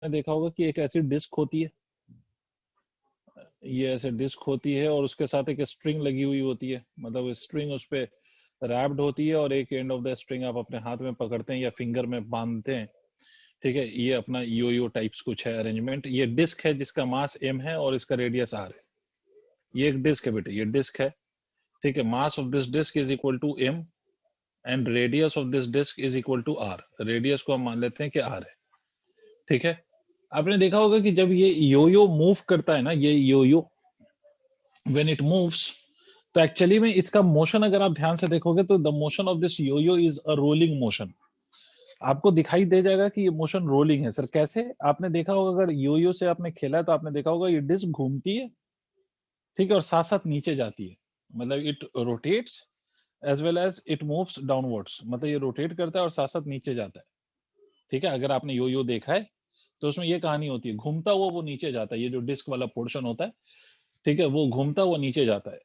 देखा होगा कि एक ऐसी डिस्क होती है, ये ऐसे डिस्क होती है और उसके साथ एक स्ट्रिंग लगी हुई होती है, मतलब स्ट्रिंग उस पे रैप्ड होती है और एक एंड ऑफ द स्ट्रिंग आप अपने हाथ में पकड़ते हैं या फिंगर में बांधते हैं। ठीक है, ये अपना यो टाइप्स कुछ है अरेंजमेंट। ये डिस्क है जिसका मास m है और इसका रेडियस r है। ये एक डिस्क है बेटे, ये डिस्क है। ठीक है, mass of this disc is equal to m and radius of this disc is equal to r। Radius को हम मान लेते हैं कि r है। ठीक है, आपने देखा होगा कि जब ये यो मूव करता है ना, ये यो व्हेन इट मूव्स, तो एक्चुअली में इसका मोशन अगर आप ध्यान से देखोगे तो the motion of this yo is a rolling motion. आपको दिखाई दे जाएगा कि ये मोशन रोलिंग है। सर कैसे? आपने देखा होगा, अगर यो से आपने खेला है तो आपने देखा होगा ये डिस्क घूमती है, ठीक है, और साथ साथ नीचे जाती है, मतलब it rotates as well as it moves downwards, मतलब ये रोटेट करता है और साथ साथ नीचे जाता है। ठीक है, अगर आपने यो देखा है तो उसमें ये कहानी होती है, घूमता हुआ वो नीचे जाता है, ये जो डिस्क वाला पोर्शन होता है, ठीक है, वो घूमता हुआ नीचे जाता है।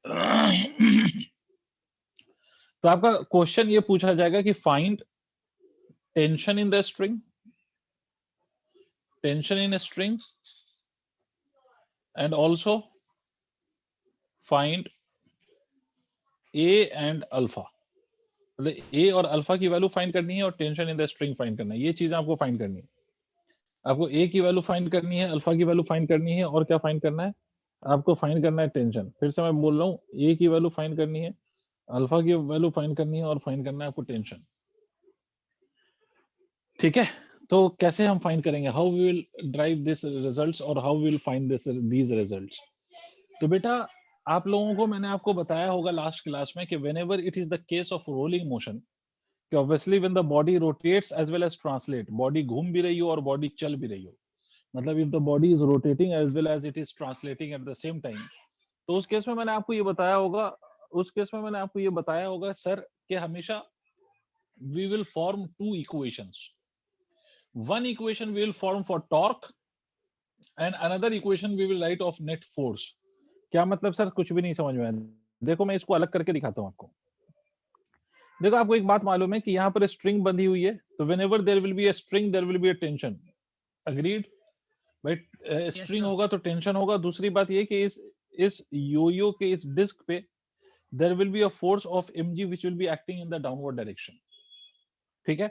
तो आपका क्वेश्चन ये पूछा जाएगा कि find tension in the string, tension in string, and also find A and alpha. मतलब ए और अल्फा की वैल्यू फाइंड करनी है और tension in the string find करना है। ये चीजें आपको फाइंड करनी है। आपको ए की वैल्यू फाइंड करनी है, अल्फा की वैल्यू फाइंड करनी है, और क्या फाइंड करना है? आपको फाइंड करना है टेंशन। फिर से मैं बोल रहा हूँ, ए की वैल्यू फाइंड करनी है, अल्फा की वैल्यू फाइंड करनी है, और फाइंड करना है आपको टेंशन। ठीक है, तो कैसे हम फाइंड करेंगे? How we will drive this results और how we will find this these results? तो बेटा, आप लोगों को मैंने आपको बताया होगा लास्ट क्लास में कि whenever it is the case of rolling motion, कि obviously when the body rotates as well as translate, body घूम भी रही हो और बॉडी चल भी रही हो, मतलब if the body is rotating as well as it is translating at the same time, तो उस केस में मैंने आपको ये बताया होगा, उस केस में मैंने आपको ये बताया होगा सर कि हमेशा we will form two equations. One equation we will form for torque and another equation we will write of net force. क्या मतलब सर? कुछ भी नहीं समझ में आया। देखो मैं इसको अलग करके दिखाता हूँ आपको। देखो, आपको एक बात मालूम है कि यहाँ पर स्ट्रिंग बंधी हुई है, तो whenever there will be a string there will be a tension. Agreed? भाई स्ट्रिंग होगा तो टेंशन होगा। दूसरी बात ये कि इस यो के इस डिस्क पे there will be a force of mg which will be acting in the downward direction. ठीक है,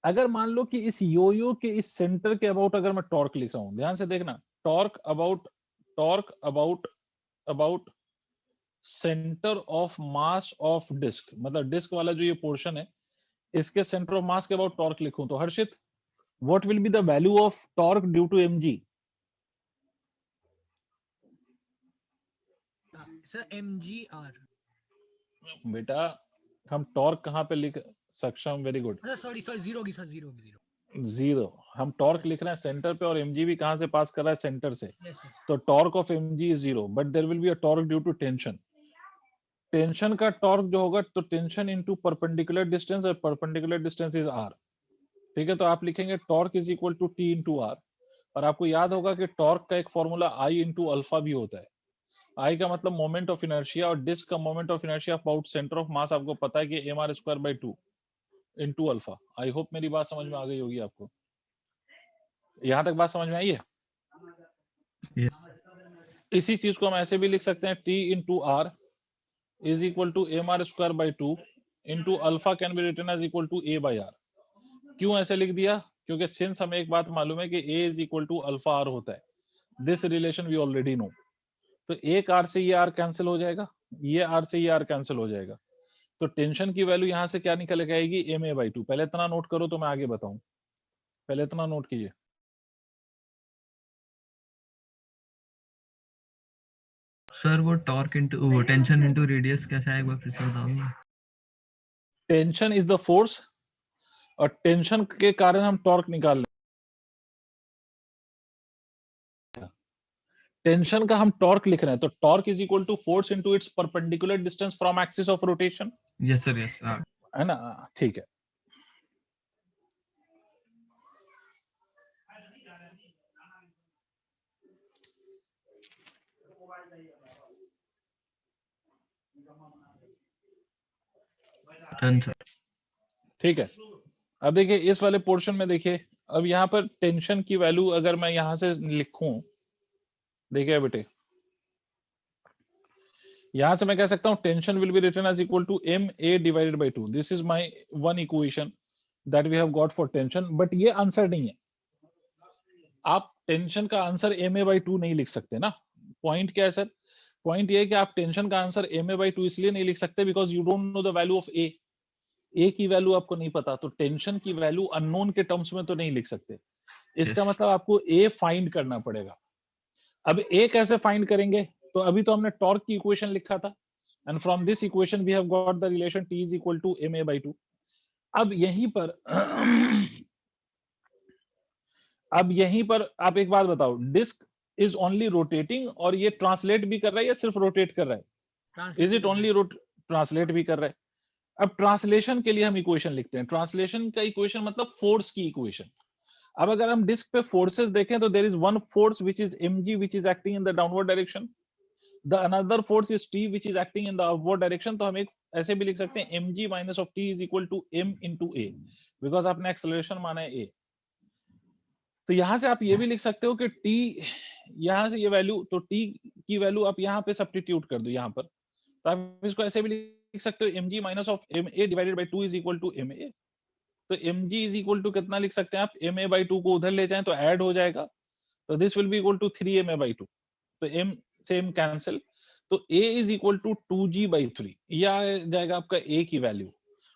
अगर मान लो कि इस यो के इस सेंटर के अबाउट अगर मैं टॉर्क लिख रहा हूं, ध्यान से देखना, torque about centre of mass of disc, मतलब डिस्क वाला जो ये पोर्शन है, इसके सेंटर ऑफ मास के अबाउट टॉर्क लिखूं तो Harshit, what will be the value of torque due to mg? Sir mgr। बेटा, हम टॉर्क कहां पे लिख सक्षम? वेरी गुड, सॉरी जीरो की, सर जीरो की, जीरो। हम टॉर्क लिख रहे हैं सेंटर पे, और mg भी कहां से पास कर रहा है? सेंटर से। तो torque of mg is zero, but there will be a torque due to tension. Tension का टॉर्क जो होगा, तो टेंशन इनटू परपेंडिकुलर डिस्टेंस, और परपेंडिकुलर डिस्टेंस इज r। ठीक है, तो आप लिखेंगे torque is equal to T into R. और आपको याद होगा कि टॉर्क का एक फॉर्मूला I इंटू अल्फा भी होता है। I का मतलब मोमेंट ऑफ इनर्शिया, और डिस्क का moment of inertia about centre of मास आपको पता है कि mr square by 2 into alpha. I hope मेरी बात समझ में आ गई होगी आपको। यहां तक बात समझ में आई है? इसी चीज को हम ऐसे भी लिख सकते हैं, T into R is equal to mr square by 2 into alpha can be written as equal to a by r। क्यों ऐसे लिख दिया? क्योंकि सिंस हमें एक बात मालूम है कि a is equal to alpha r होता है, this relation we already know. तो एक r से ये r कैंसिल हो जाएगा, ये r से ये r कैंसिल हो जाएगा, तो टेंशन की वैल्यू यहां से क्या निकल के आएगी? ma by 2। पहले इतना नोट करो तो मैं आगे बताऊं, पहले इतना नोट कीजिए। सर वो टॉर्क इनटू वो टेंशन इनटू रेडियस कैसा है, एक बार फिर से बता दो। टेंशन इज द फोर्स, और टेंशन के कारण हम टॉर्क निकाल, टेंशन का हम टॉर्क लिख रहे हैं, तो torque is equal to force into its perpendicular distance from axis of rotation. Yes sir, yes. है ना? ठीक है, डन सर। ठीक है। अब देखिए इस वाले पोर्शन में, देखिए अब यहाँ पर टेंशन की वैल्यू अगर मैं यहाँ से लिखूं, देखिए बेटे, यहां से मैं कह सकता हूं tension will be written as equal to M A divided by 2. This is my one equation that we have got for tension, but ये आंसर नहीं है. आप टेंशन का आंसर एम ए बाई 2 नहीं लिख सकते ना. पॉइंट क्या है सर? पॉइंट ये है कि आप टेंशन का आंसर एम ए बाई 2 इसलिए नहीं लिख सकते because you don't know the value of A की वैल्यू आपको नहीं पता, तो टेंशन की वैल्यू अननोन के टर्म्स में तो नहीं लिख सकते. इसका Yes. मतलब आपको ए फाइंड करना पड़ेगा. अब ए कैसे फाइंड करेंगे? तो अभी तो हमने टॉर्क की इक्वेशन लिखा था, and from this equation we have got the relation T is equal to M a by 2. अब यहीं पर अब यहीं पर आप एक बात बताओ, डिस्क इज ओनली रोटेटिंग और ये ट्रांसलेट भी कर रहा है या सिर्फ रोटेट कर रहा है? Is translate it only translate भी कर रहा है. अब ट्रांसलेशन के लिए हम इक्वेशन लिखते हैं. ट्रांसलेशन का इक्वेशन मतलब फोर्स की इक्वेशन. अब अगर हम डिस्क पे फोर्सेस देखें तो there is one force which is mg which is acting in the downward direction, the another force is t which is acting in the upward direction. तो हम एक ऐसे भी लिख सकते हैं mg minus of t is equal to m into a, because आपने acceleration माना है a. तो यहां से आप ये भी लिख सकते हो कि t, यहां से ये वैल्यू, तो t की वैल्यू आप यहां पे सब्स्टिट्यूट कर दो यहां पर, तो आप इसको ऐसे भी लिख सकते हो mg minus of ma divided by 2 is equal to ma. तो mg इज इक्वल टू कितना लिख सकते हैं आप? ma बाई 2 को उधर ले जाएं तो ऐड हो जाएगा, तो this will be equal to 3ma by 2. तो m से m कैंसिल, तो a is equal to 2g by 3. यह आ जाएगा आपका a की value.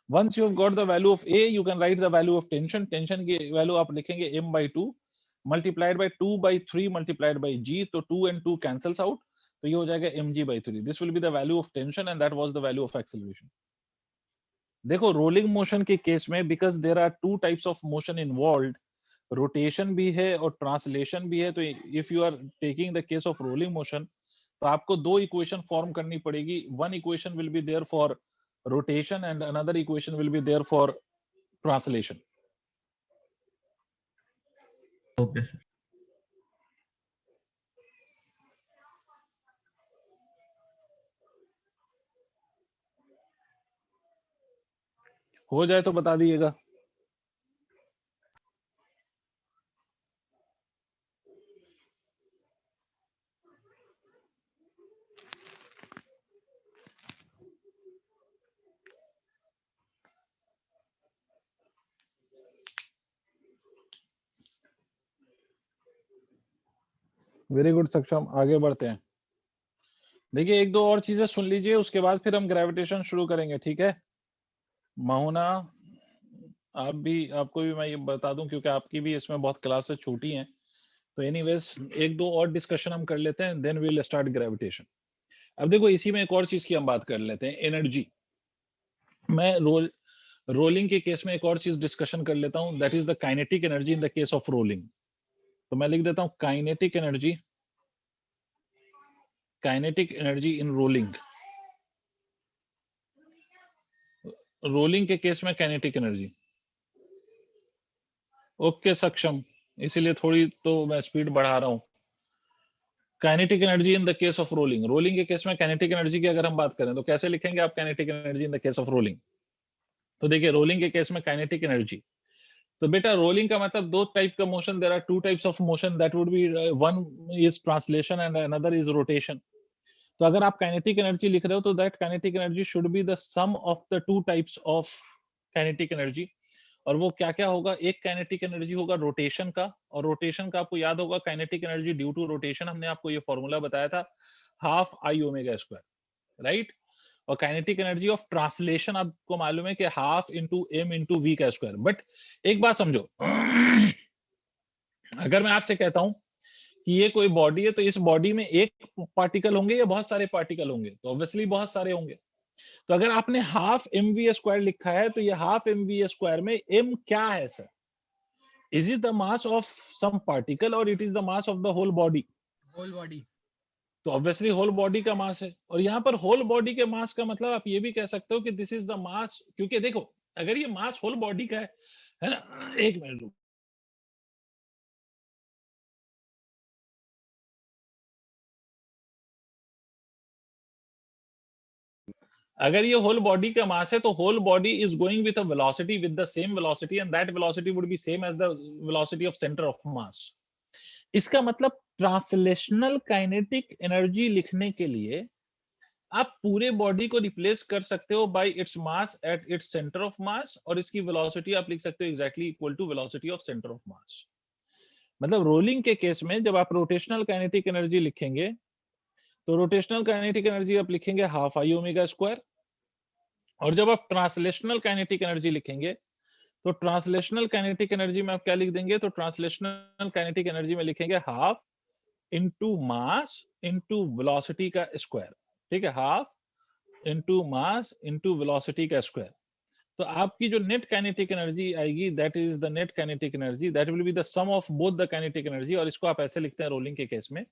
Once you have got the value of a, you can write the value of tension. Tension की value आप लिखेंगे m by 2 multiplied by 2 by 3 multiplied by g, तो 2 and 2 cancels out, तो ये हो जाएगा mg by 3. This will be the value of tension and that was the value of acceleration. देखो rolling motion के केस में, because there are two types of motion involved, rotation भी है और ट्रांसलेशन भी है. तो if you are taking the case of rolling motion, तो आपको दो इक्वेशन फॉर्म करनी पड़ेगी. One equation will be there for rotation and another equation will be there for translation. Okay, sir. हो जाए तो बता दीजिएगा. वेरी गुड सक्षम, आगे बढ़ते हैं. देखिए एक दो और चीजें सुन लीजिए, उसके बाद फिर हम ग्रेविटेशन शुरू करेंगे, ठीक है? माहुना, आप भी, आपको भी मैं ये बता दूं क्योंकि आपकी भी इसमें बहुत क्लासेस छोटी हैं, तो एनीवेज एक दो और डिस्कशन हम कर लेते हैं, then we will start gravitation. अब देखो इसी में एक और चीज की हम बात कर लेते हैं, एनर्जी. मैं रोलिंग के केस में एक और चीज डिस्कशन कर लेता हूं, that is the kinetic energy in the case of rolling. तो मैं लिख देता हूं kinetic energy in rolling. Rolling के केस में काइनेटिक एनर्जी. ओके सक्षम, इसीलिए थोड़ी तो मैं स्पीड बढ़ा रहा हूं. Kinetic energy in the case of rolling. Rolling के केस में काइनेटिक एनर्जी की अगर हम बात करें तो कैसे लिखेंगे आप kinetic energy in the case of rolling? तो देखिए रोलिंग के केस में काइनेटिक एनर्जी, तो बेटा रोलिंग का मतलब दो टाइप का motion, there are two types of motion, that would be one is translation and another is rotation. तो अगर आप काइनेटिक एनर्जी लिख रहे हो तो that kinetic energy should be the sum of the two types of kinetic energy. और वो क्या क्या होगा? एक काइनेटिक एनर्जी होगा रोटेशन का, और रोटेशन का आपको याद होगा kinetic energy due to rotation, हमने आपको ये फॉर्मूला बताया था, half I omega square, right? और काइनेटिक एनर्जी ऑफ ट्रांसलेशन आपको मालूम है कि half into M into we का स्क्वायर. बट एक बात समझो, अगर मैं आपसे कहता हूं कि ये कोई बॉडी है, तो इस बॉडी में एक पार्टिकल होंगे या बहुत सारे पार्टिकल होंगे? तो ऑब्वियसली बहुत सारे होंगे. तो अगर आपने हाफ एम वी स्क्वायर लिखा है, तो ये हाफ एम वी स्क्वायर में एम क्या है sir? Is it the mass of some particle और it is the mass of the whole body? Whole body. तो ऑब्वियसली होल बॉडी का मास है. और यहाँ पर होल बॉडी के मास का मतलब आप ये भी कह सकते हो कि दिस इज द मास, क्योंकि देखो अगर ये मास होल बॉडी का है ना, एक मिनट रुको, अगर ये होल बॉडी का मास है तो whole body is going with a velocity with the same velocity and that velocity would be same as the velocity of centre of mass. इसका मतलब ट्रांसलेशनल काइनेटिक एनर्जी लिखने के लिए आप पूरे बॉडी को रिप्लेस कर सकते हो by its mass at its centre of mass, और इसकी वेलोसिटी आप लिख सकते हो exactly equal to velocity of centre of mass. मतलब रोलिंग के केस में जब आप रोटेशनल काइनेटिक एनर्जी लिखेंगे तो रोटेशनल काइनेटिक एनर्जी आप लिखेंगे हाफ आई ओमेगा स्क्वायर, और जब आप ट्रांसलेशनल काइनेटिक एनर्जी लिखेंगे तो ट्रांसलेशनल काइनेटिक एनर्जी में आप क्या लिख देंगे, तो ट्रांसलेशनल काइनेटिक एनर्जी में लिखेंगे half into mass into velocity का स्क्वायर। ठीक है, half into mass into velocity का स्क्वायर। तो आपकी जो नेट काइनेटिक एनर्जी आएगी that is the net kinetic energy, that will be the sum of both the kinetic energy, और इसको आप ऐसे लिखते हैं रोलिंग के केस में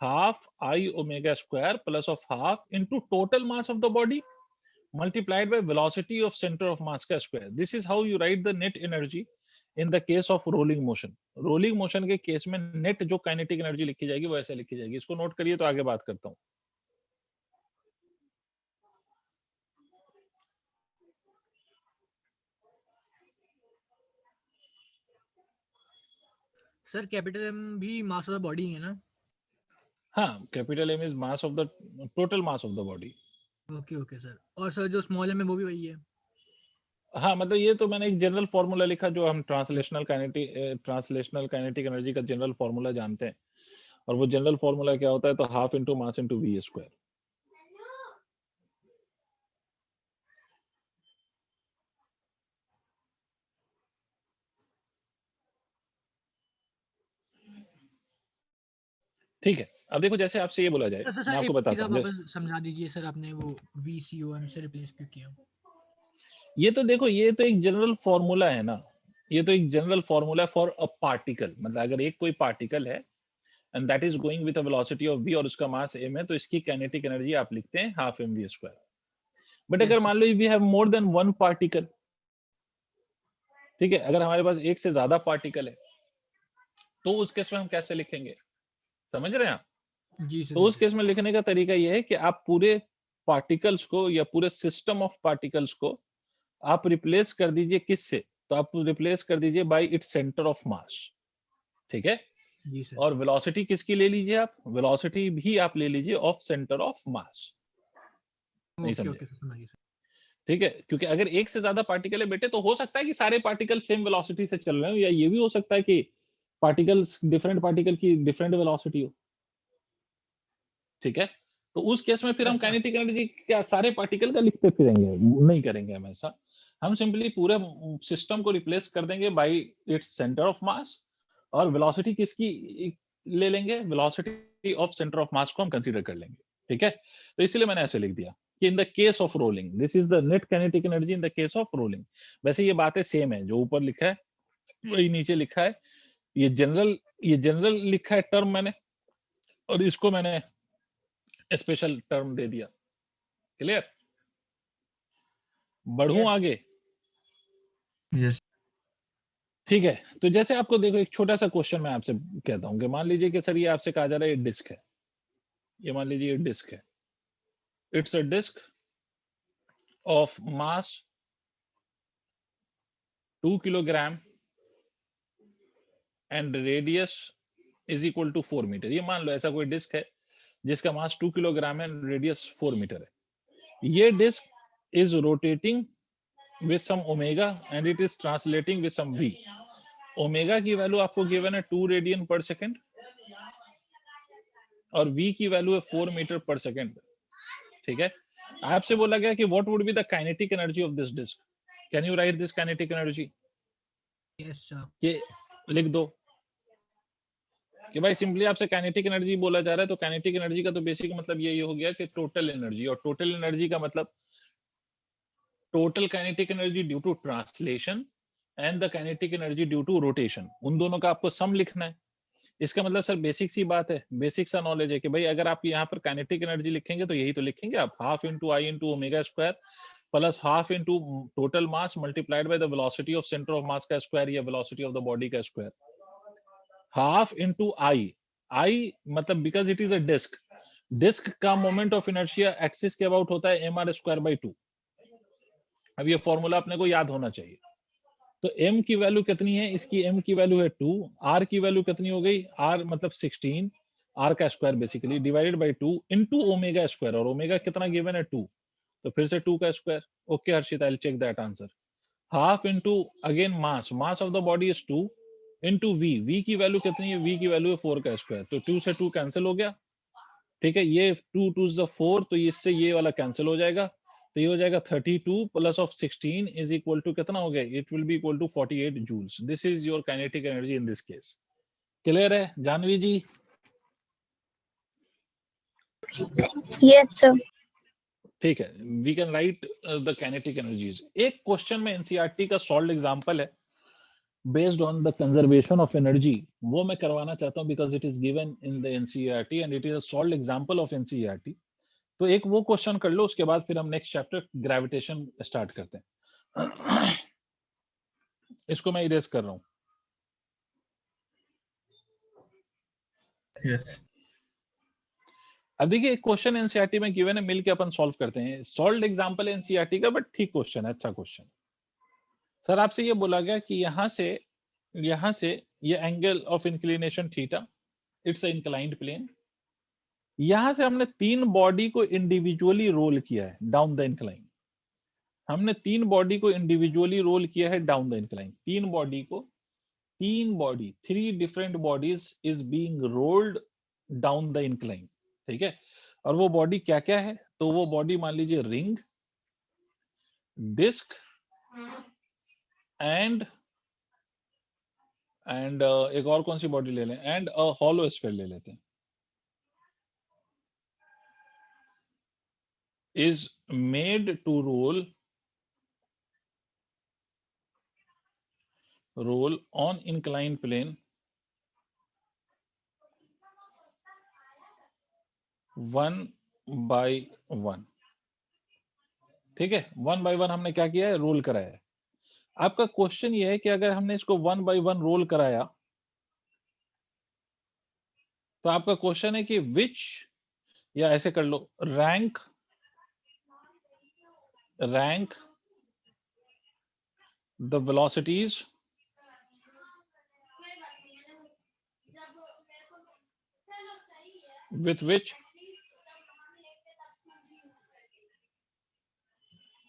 half I omega square plus of half into total mass of the body multiplied by velocity of center of mass का square. This is how you write the net energy in the case of rolling motion. Rolling motion के case में net जो kinetic energy लिखी जाएगी वो ऐसे लिखी जाएगी। इसको नोट करिए तो आगे बात करता हूँ। सर कैपिटल एम भी मास ऑफ द बॉडी है ना? हाँ, capital M is mass of the total mass of the body. Okay okay sir. और सर जो स्मॉल एम है वो भी वही है? हाँ, मतलब ये तो मैंने एक जनरल फॉर्मूला लिखा जो हम ट्रांसलेशनल काइनेटिक एनर्जी का जनरल फॉर्मूला जानते हैं, और वो जनरल फॉर्मूला क्या होता है, तो half into mass into v square. ठीक है, अब देखो जैसे आपसे ये बोला जाए, मैं आपको बताता हूँ। समझा दीजिए सर, आपने वो VCOM से रिप्लेस क्यों किया? ये तो देखो, ये तो एक जनरल फॉर्मूला है ना, ये तो एक general formula for a particle. मतलब अगर एक कोई पार्टिकल है and that is going with a velocity of v और उसका मास m है, तो इसकी काइनेटिक एनर्जी आप लिखते हैं हाफ mv स्क्वायर। बट अगर मान लो we have more than one particle, ठीक है, अगर हमारे पास एक से ज्यादा पार्टिकल है तो उस केस में हम कैसे लिखेंगे, समझ रहे हैं आप? जी सर। तो उस केस में लिखने का तरीका यह है कि आप पूरे पार्टिकल्स को या पूरे सिस्टम ऑफ पार्टिकल्स को आप रिप्लेस कर दीजिए किससे, तो आप रिप्लेस कर दीजिए बाय इट्स सेंटर ऑफ मास। ठीक है, जी सर। और वेलोसिटी किसकी ले लीजिए आप, वेलोसिटी भी आप ले लीजिए ऑफ सेंटर ऑफ मास। नहीं समझे? ठीक है, क्योंकि अगर एक से ज्यादा पार्टिकल है बेटे तो हो सकता है कि सारे पार्टिकल सेम वेलोसिटी से चल रहे हो, या ये भी हो सकता है कि पार्टिकल्स डिफरेंट पार्टिकल की डिफरेंट वेलोसिटी हो। ठीक है, तो उस केस में फिर हम काइनेटिक एनर्जी क्या सारे पार्टिकल का लिखते फिरेंगे? नहीं करेंगे हम ऐसा। हम सिंपली पूरे सिस्टम को रिप्लेस कर देंगे bye it's centre of mass, और वेलोसिटी किसकी ले लेंगे, वेलोसिटी ऑफ सेंटर ऑफ मास को हम कंसीडर कर लेंगे। ठीक है, तो इसलिए मैंने ऐसे लिख दिया कि in the case of rolling this is the net kinetic energy in the case of rolling. वैसे ये बातें सेम है, जो ऊपर लिखा है वही नीचे लिखा है। ये जनरल लिखा है टर्म मैंने, और इसको मैंने स्पेशल टर्म दे दिया। क्लियर? बढ़ूं आगे? यस। ठीक है, तो जैसे आपको देखो एक छोटा सा क्वेश्चन मैं आपसे कहता हूं कि मान लीजिए कि सर ये आपसे कहा जा रहा है ये डिस्क है, ये मान लीजिए ये डिस्क है, it's a disc of mass 2 kilogram and radius is equal to 4 metre. ये मान लो ऐसा कोई डिस्क है जिसका मास 2 किलोग्राम है एंड रेडियस 4 मीटर है। ये disc is rotating with some omega and it is translating with some v. Omega की वैल्यू आपको गिवन है 2 रेडियन पर सेकंड, और v की वैल्यू है 4 मीटर पर सेकंड। ठीक है, आपसे बोला गया कि what would be the kinetic energy of this disc. Can you write this kinetic energy? Yes sir. ये लिख दो कि भाई सिंपली आपसे काइनेटिक एनर्जी बोला जा रहा है, तो काइनेटिक एनर्जी का तो बेसिक मतलब यही हो गया कि टोटल एनर्जी, और टोटल एनर्जी का मतलब total kinetic energy due to translation and the kinetic energy due to rotation, उन दोनों का आपको सम लिखना है। इसका मतलब सर बेसिक सी बात है, बेसिक सा नॉलेज है कि भाई अगर आप यहाँ पर काइनेटिक एनर्जी लिखेंगे तो यही तो लिखेंगे आप, half into I into omega square plus half into total mass multiplied by the velocity of centre of mass का स्क्वायर या वेलोसिटी ऑफ द बॉडी का square. Half into I, I मतलब because it is a disc, disc का moment of inertia axis के about होता है mr²/2। अब ये फॉर्मूला अपने को याद होना चाहिए। तो m की वैल्यू कितनी है, इसकी m की वैल्यू है 2, r की वैल्यू कितनी हो गई, r मतलब 16, r का square basically divided by 2 into omega square, और ओमेगा कितना गिवन है 2, तो फिर से 2 का स्क्वायर। Okay Harshit, I will check that answer. Half into again mass, mass of the body is 2 into v, v की वैल्यू कितनी है, v की वैल्यू है 4 का स्क्वायर, तो 2 से 2 कैंसिल हो गया। ठीक है, ये 2 2 is 4, तो इससे ये वाला कैंसिल हो जाएगा, तो ये हो जाएगा 32 plus of 16 is equal to कितना हो गया, it will be equal to 48 joules. This is your kinetic energy in this case. Clear है जानवी जी? Yes sir. ठीक है, we can write the kinetic energies. एक क्वेश्चन में एनसीईआरटी का सॉल्व्ड एग्जांपल है based on the conservation of energy, वो मैं करवाना चाहता हूँ because it is given in the NCERT and it is a solved example of NCERT। तो एक वो क्वेश्चन कर लो, उसके बाद फिर हम नेक्स्ट चैप्टर ग्रेविटेशन स्टार्ट करते हैं। इसको मैं इरेज कर रहा हूँ। यस अब देखिए एक क्वेश्चन एनसीईआरटी में गिवन है, मिलके अपन सॉल्व करते हैं। सॉल्व्ड एग्जांपल है एनसीईआरटी का, बट ठीक क्वेश्चन है, अच्छा क्वेश्चन। सर आपसे ये बोला गया कि यहाँ से ये angle of inclination theta, it's a inclined plane. यहां से हमने 3 बॉडी को इंडिविजुअली रोल किया है डाउन द इंक्लाइन। हमने 3 बॉडी को इंडिविजुअली रोल किया है down the incline. 3 different bodies is being rolled down the incline. ठीक है, और वो बॉडी क्या क्या है, तो वो बॉडी मान लीजिए रिंग, डिस्क एंड एक और कौन सी बॉडी ले लें, एंड अ हॉलो स्फीयर ले लेते हैं, is made to roll on inclined plane 1 by 1। ठीक है, 1 by 1 हमने क्या किया है, रोल कराया है। आपका क्वेश्चन ये है कि अगर हमने इसको 1 by 1 रोल कराया, तो आपका क्वेश्चन है कि विच, या ऐसे कर लो, rank the velocities with which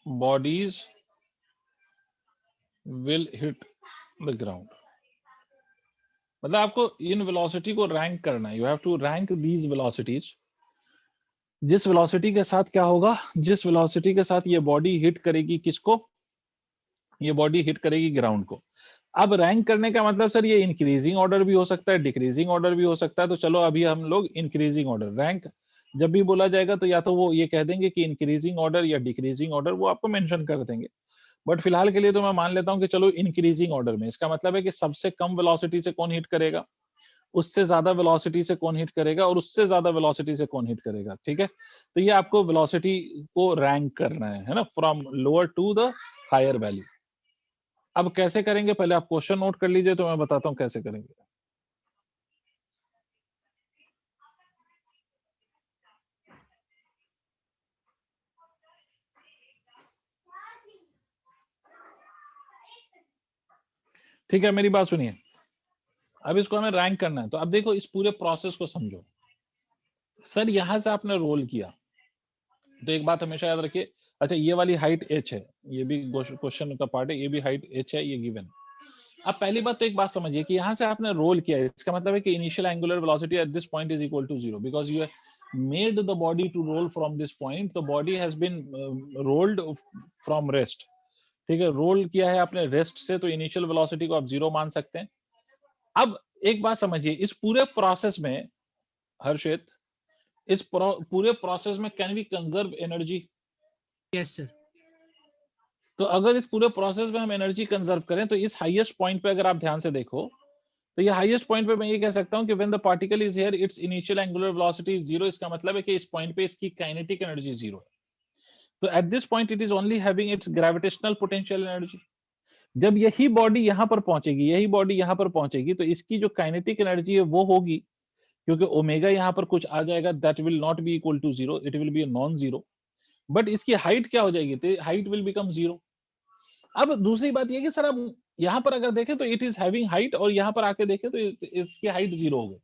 bodies will hit the ground। मतलब आपको इन वेलोसिटी को रैंक करना है, you have to rank these velocities. जिस वेलोसिटी के साथ क्या होगा, जिस वेलोसिटी के साथ ये बॉडी हिट करेगी किसको, ये बॉडी हिट करेगी ग्राउंड को। अब रैंक करने का मतलब सर ये इंक्रीजिंग ऑर्डर भी हो सकता है, डिक्रीजिंग ऑर्डर भी हो सकता है। तो चलो अभी हम लोग इंक्रीजिंग ऑर्डर, रैंक जब भी बोला जाएगा तो या तो वो ये कह देंगे कि इंक्रीजिंग ऑर्डर या डिक्रीजिंग ऑर्डर, वो आपको मेंशन कर देंगे। बट फिलहाल के लिए तो मैं मान लेता हूं कि चलो इंक्रीजिंग ऑर्डर में। इसका मतलब है कि सबसे कम वेलोसिटी से कौन हिट करेगा, उससे ज्यादा वेलोसिटी से कौन हिट करेगा, और उससे ज्यादा वेलोसिटी से कौन हिट करेगा। ठीक है, तो ये आपको वेलोसिटी को रैंक करना है ना, from lower to the higher value. अब कैसे करेंगे, पहले आप क्वेश्चन नोट कर लीजिए, तो मैं बताता हूं कैसे करेंगे। ठीक है, मेरी बात सुनिए। अब इसको हमें रैंक करना है, तो अब देखो इस पूरे प्रोसेस को समझो। सर यहां से आपने रोल किया, तो एक बात हमेशा याद रखिए, अच्छा ये वाली हाइट h है, ये भी क्वेश्चन का पार्ट है, ये भी हाइट h है, ये गिवन। अब पहली बात तो एक बात समझिए कि यहां से आपने रोल किया है, इसका मतलब है कि initial angular velocity at this point is equal to 0, because you made the body to roll from this point. The body has been rolled from rest. ठीक है, रोल किया है आपने रेस्ट से, तो इनिशियल वेलोसिटी को आप 0 मान सकते हैं। अब एक बात समझिए, इस पूरे प्रोसेस में हर्षित, इस पूरे प्रोसेस में can we conserve energy? Yes sir. तो अगर इस पूरे प्रोसेस में हम एनर्जी कंजर्व करें, तो इस हाईएस्ट पॉइंट पे अगर आप ध्यान से देखो, तो ये हाईएस्ट पॉइंट पे मैं ये कह सकता हूं कि when the particle is here it's initial angular velocity is 0। इसका मतलब है कि इस पॉइंट पे इसकी काइनेटिक एनर्जी 0 है। तो eight this point it is only having its gravitational potential energy. जब यही बॉडी यहां पर पहुंचेगी, यही बॉडी यहां पर पहुंचेगी, तो इसकी जो काइनेटिक एनर्जी है वो होगी क्योंकि ओमेगा यहाँ पर कुछ आ जाएगा, that will not be equal to 0, it will be non zero, but इसकी हाइट क्या हो जाएगी, तो हाइट विल बिकम 0। अब दूसरी बात ये कि सर अब यहाँ पर अगर देखें तो इट इज हैविंग हाइट, और यहाँ पर आके देखें तो इसकी हाइट 0 हो गई।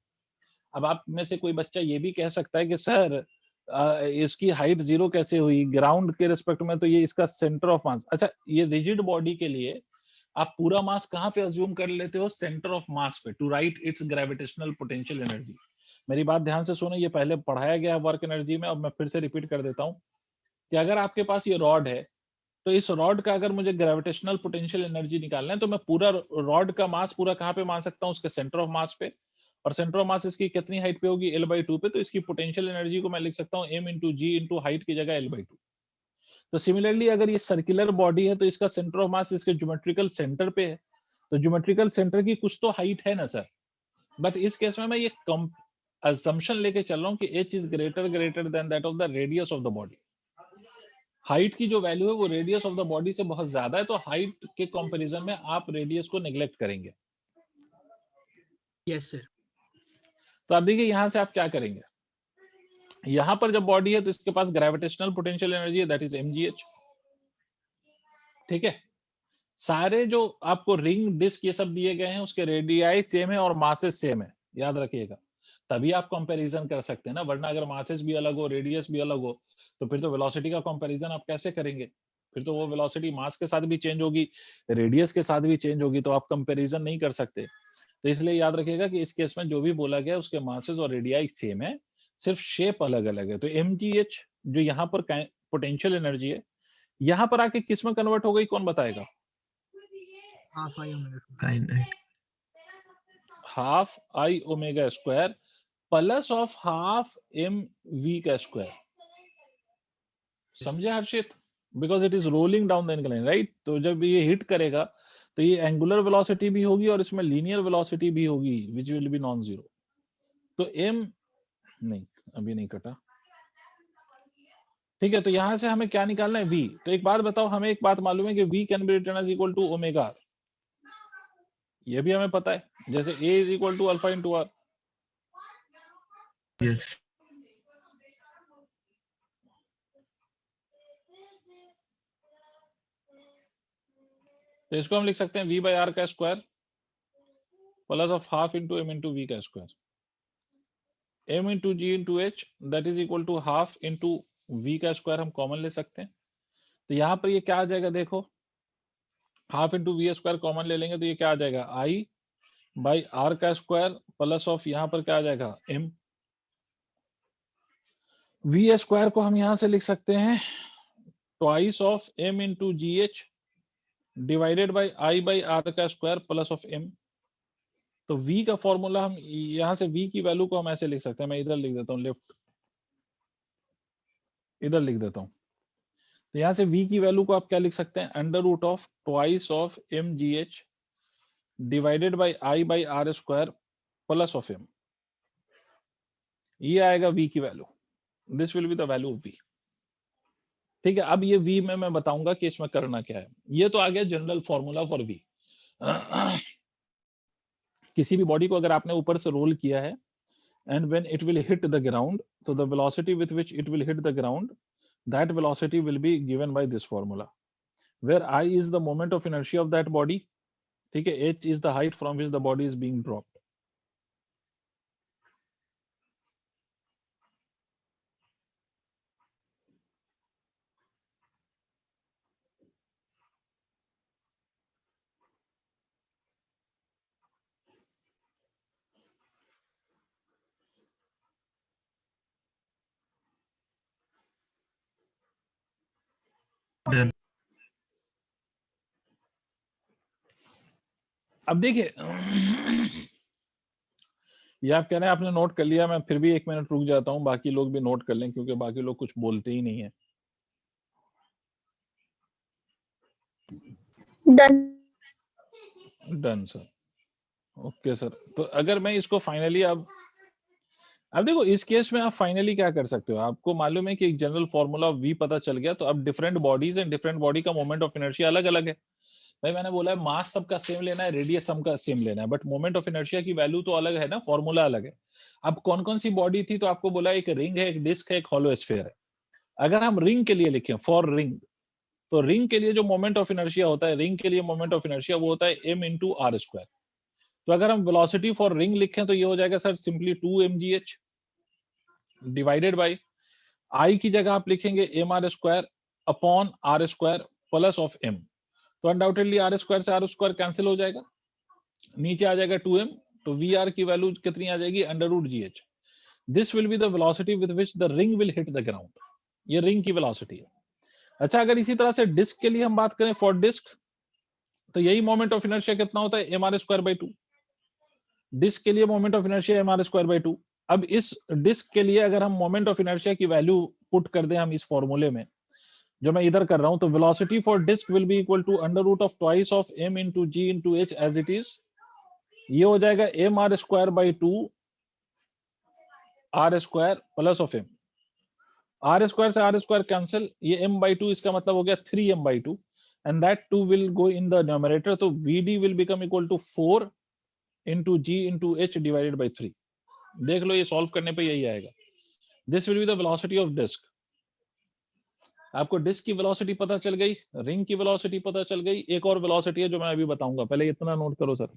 अब आप में से कोई बच्चा ये भी कह सकता है कि सर इसकी हाइट 0 कैसे हुई, ग्राउंड के रिस्पेक्ट में तो ये इसका सेंटर ऑफ मास। अच्छा, ये रिजिड बॉडी के लिए आप पूरा मास कहाँ पे अज्यूम कर लेते हो, सेंटर ऑफ मास पे, to write its gravitational potential energy. मेरी बात ध्यान से सुनो, ये पहले पढ़ाया गया वर्क एनर्जी में, अब मैं फिर से रिपीट कर देता हूँ कि अगर आपके पास ये रॉड है, तो इस रॉड का अगर मुझे ग्रेविटेशनल पोटेंशियल एनर्जी निकालना है, तो मैं पूरा रॉड का मास पूरा कहाँ पे मान सकता हूँ, उसके सेंटर ऑफ मास पे, और सेंटर ऑफ मास इसकी कितनी हाइट पे होगी, L/2 पे, तो इसकी पोटेंशियल एनर्जी को मैं लिख सकता हूँ m into g into height की जगह L/2। तो सिमिलरली अगर ये सर्कुलर बॉडी है तो इसका सेंटर ऑफ मास इसके ज्योमेट्रिकल सेंटर पे है, तो ज्योमेट्रिकल सेंटर की कुछ तो हाइट है ना सर, बट इस केस में मैं ये assumption लेके चल रहा हूँ कि h is greater than that of the radius of the body. Height की जो वैल्यू है वो रेडियस ऑफ द बॉडी से बहुत ज्यादा है, तो हाइट के कंपैरिजन में आप रेडियस को नेग्लेक्ट करेंगे। Yes sir. तो आप देखिए यहाँ से आप क्या करेंगे, यहाँ पर जब बॉडी है तो इसके पास ग्रेविटेशनल पोटेंशियल एनर्जी है, दैट इज mgh। ठीक है, सारे जो आपको रिंग डिस्क ये सब दिए गए हैं उसके रेडियाई सेम है और मासेस सेम है, याद रखिएगा, तभी आप कंपैरिजन कर सकते हैं ना, वरना अगर मासेस भी अलग हो, रेडियस भी अलग हो, तो फिर तो वेलोसिटी का कंपैरिजन आप कैसे करेंगे, फिर तो वो वेलोसिटी मास के साथ भी चेंज होगी, रेडियस के साथ भी चेंज होगी, तो आप कंपैरिजन नहीं कर सकते। तो इसलिए याद रखिएगा कि इस केस में जो भी बोला गया उसके मासेस और रेडियाई सेम है, सिर्फ शेप अलग अलग है। तो mgh जो यहाँ पर पोटेंशियल एनर्जी है, यहाँ पर आके किस में कन्वर्ट हो गई, कौन बताएगा? Half I omega half I omega square plus of half m v का स्क्वायर। समझे Harshit? Because it is rolling down the incline, right? तो जब ये हिट करेगा तो ये एंगुलर वेलोसिटी भी होगी और इसमें लीनियर वेलोसिटी भी होगी, which will be non zero. तो एम नहीं, अभी नहीं कटा, ठीक है। तो यहां से हमें क्या निकालना है, v। तो एक बात बताओ, हमें एक बात मालूम है कि v can be written as equal to omega, ये भी हमें पता है, जैसे a is equal to alpha into r. Yes. तो इसको हम लिख सकते हैं v बाई आर का square plus of half into M into we का square, m into g into h that is equal to half into v का square हम कॉमन ले सकते हैं। तो यहाँ पर ये क्या आ जाएगा, देखो half into v square common ले लेंगे तो ये क्या आ जाएगा, i बाई आर का स्क्वायर प्लस ऑफ यहाँ पर क्या आ जाएगा, m। v स्क्वायर को हम यहाँ से लिख सकते हैं twice of m into g h divided by I by r का स्क्वायर प्लस ऑफ m। तो v का फॉर्मूला हम यहाँ से v की वैल्यू को हम ऐसे लिख सकते हैं, मैं इधर लिख देता हूँ, लेफ्ट इधर लिख देता हूँ। तो यहाँ से v की वैल्यू को आप क्या लिख सकते हैं, under root of twice of m g h divided by I by are square plus of m। ये आएगा v की वैल्यू, this will be the value of v। ठीक है, अब ये v में मैं बताऊंगा कि इसमें करना क्या है। ये तो आ गया जनरल फॉर्मूला फॉर v। किसी भी बॉडी को अगर आपने ऊपर से रोल किया है and when it will hit the ground, so the velocity with which it will hit the ground, that velocity will be given by this formula, where I is the moment of inertia of that body, ठीक है, h is the height from which the body is being dropped। Done. अब देखिए, ये आप कह रहे हैं आपने नोट कर लिया, मैं फिर भी 1 मिनट रुक जाता हूं, बाकी लोग भी नोट कर लें क्योंकि बाकी लोग कुछ बोलते ही नहीं है। Done sir, okay sir. तो अगर मैं इसको फाइनली अब देखो इस केस में आप फाइनली क्या कर सकते हो, आपको मालूम है कि एक जनरल फॉर्मूला v पता चल गया, तो अब different bodies and different body का मोमेंट ऑफ इनर्शिया अलग अलग है। भाई मैंने बोला है मास सबका सेम लेना है, रेडियस सबका सेम लेना है, बट मोमेंट ऑफ इनर्शिया की वैल्यू तो अलग है ना, फॉर्मूला अलग है। अब कौन कौन सी बॉडी थी, तो आपको बोला एक रिंग है, एक डिस्क है, एक हॉलो स्फीयर है। अगर हम रिंग के लिए लिखें, फॉर रिंग, तो रिंग के लिए जो मोमेंट ऑफ इनर्शिया होता है, रिंग के लिए मोमेंट ऑफ इनर्शिया वो होता है m इंटू आर स्क्वायर। तो अगर हम वेलोसिटी फॉर रिंग लिखें तो ये हो जाएगा sir simply 2mgh divided by I की जगह आप लिखेंगे mr square upon r square plus of m। तो अनडाउटेडली r स्क्वायर से r स्क्वायर कैंसिल हो जाएगा, नीचे आ जाएगा 2m, तो vr की वैल्यू कितनी आ जाएगी, √gh। This will be the velocity with which the ring will hit the ground. ये रिंग की वेलोसिटी है। अच्छा, अगर इसी तरह से डिस्क के लिए हम बात करें, फॉर डिस्क, तो यही मोमेंट ऑफ इनर्शिया कितना होता है, mr स्क्वायर बाय 2। डिस्क के लिए moment of inertia mr square by 2। अब इस डिस्क के लिए अगर हम मोमेंट ऑफ इनर्शिया की वैल्यू पुट कर दें हम इस फॉर्मूले में, जो मैं इधर कर रहा हूं, तो velocity for disc will be equal to under root of twice of m into g into h as it is. ये हो जाएगा mr square by 2 r square plus of m। r square से r स्क्वायर cancel, ये m by 2, इसका मतलब हो गया 3m by 2, and that 2 will go in the numerator, तो vd will become equal to 4 into g into h divided by 3। देख लो, ये सॉल्व करने पे यही आएगा। This will be the velocity of disc. आपको डिस्क की वेलोसिटी पता चल गई, रिंग की वेलोसिटी पता चल गई, एक और वेलोसिटी है जो मैं अभी बताऊंगा, पहले इतना नोट करो सर।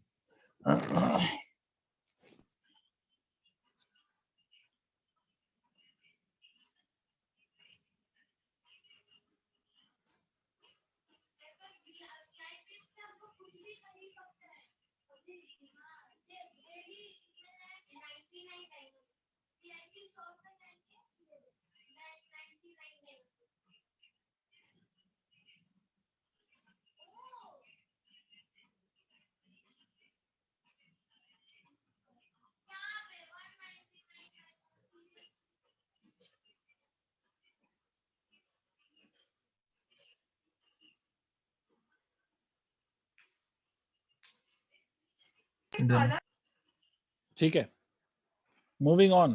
Done. ठीक है, moving on,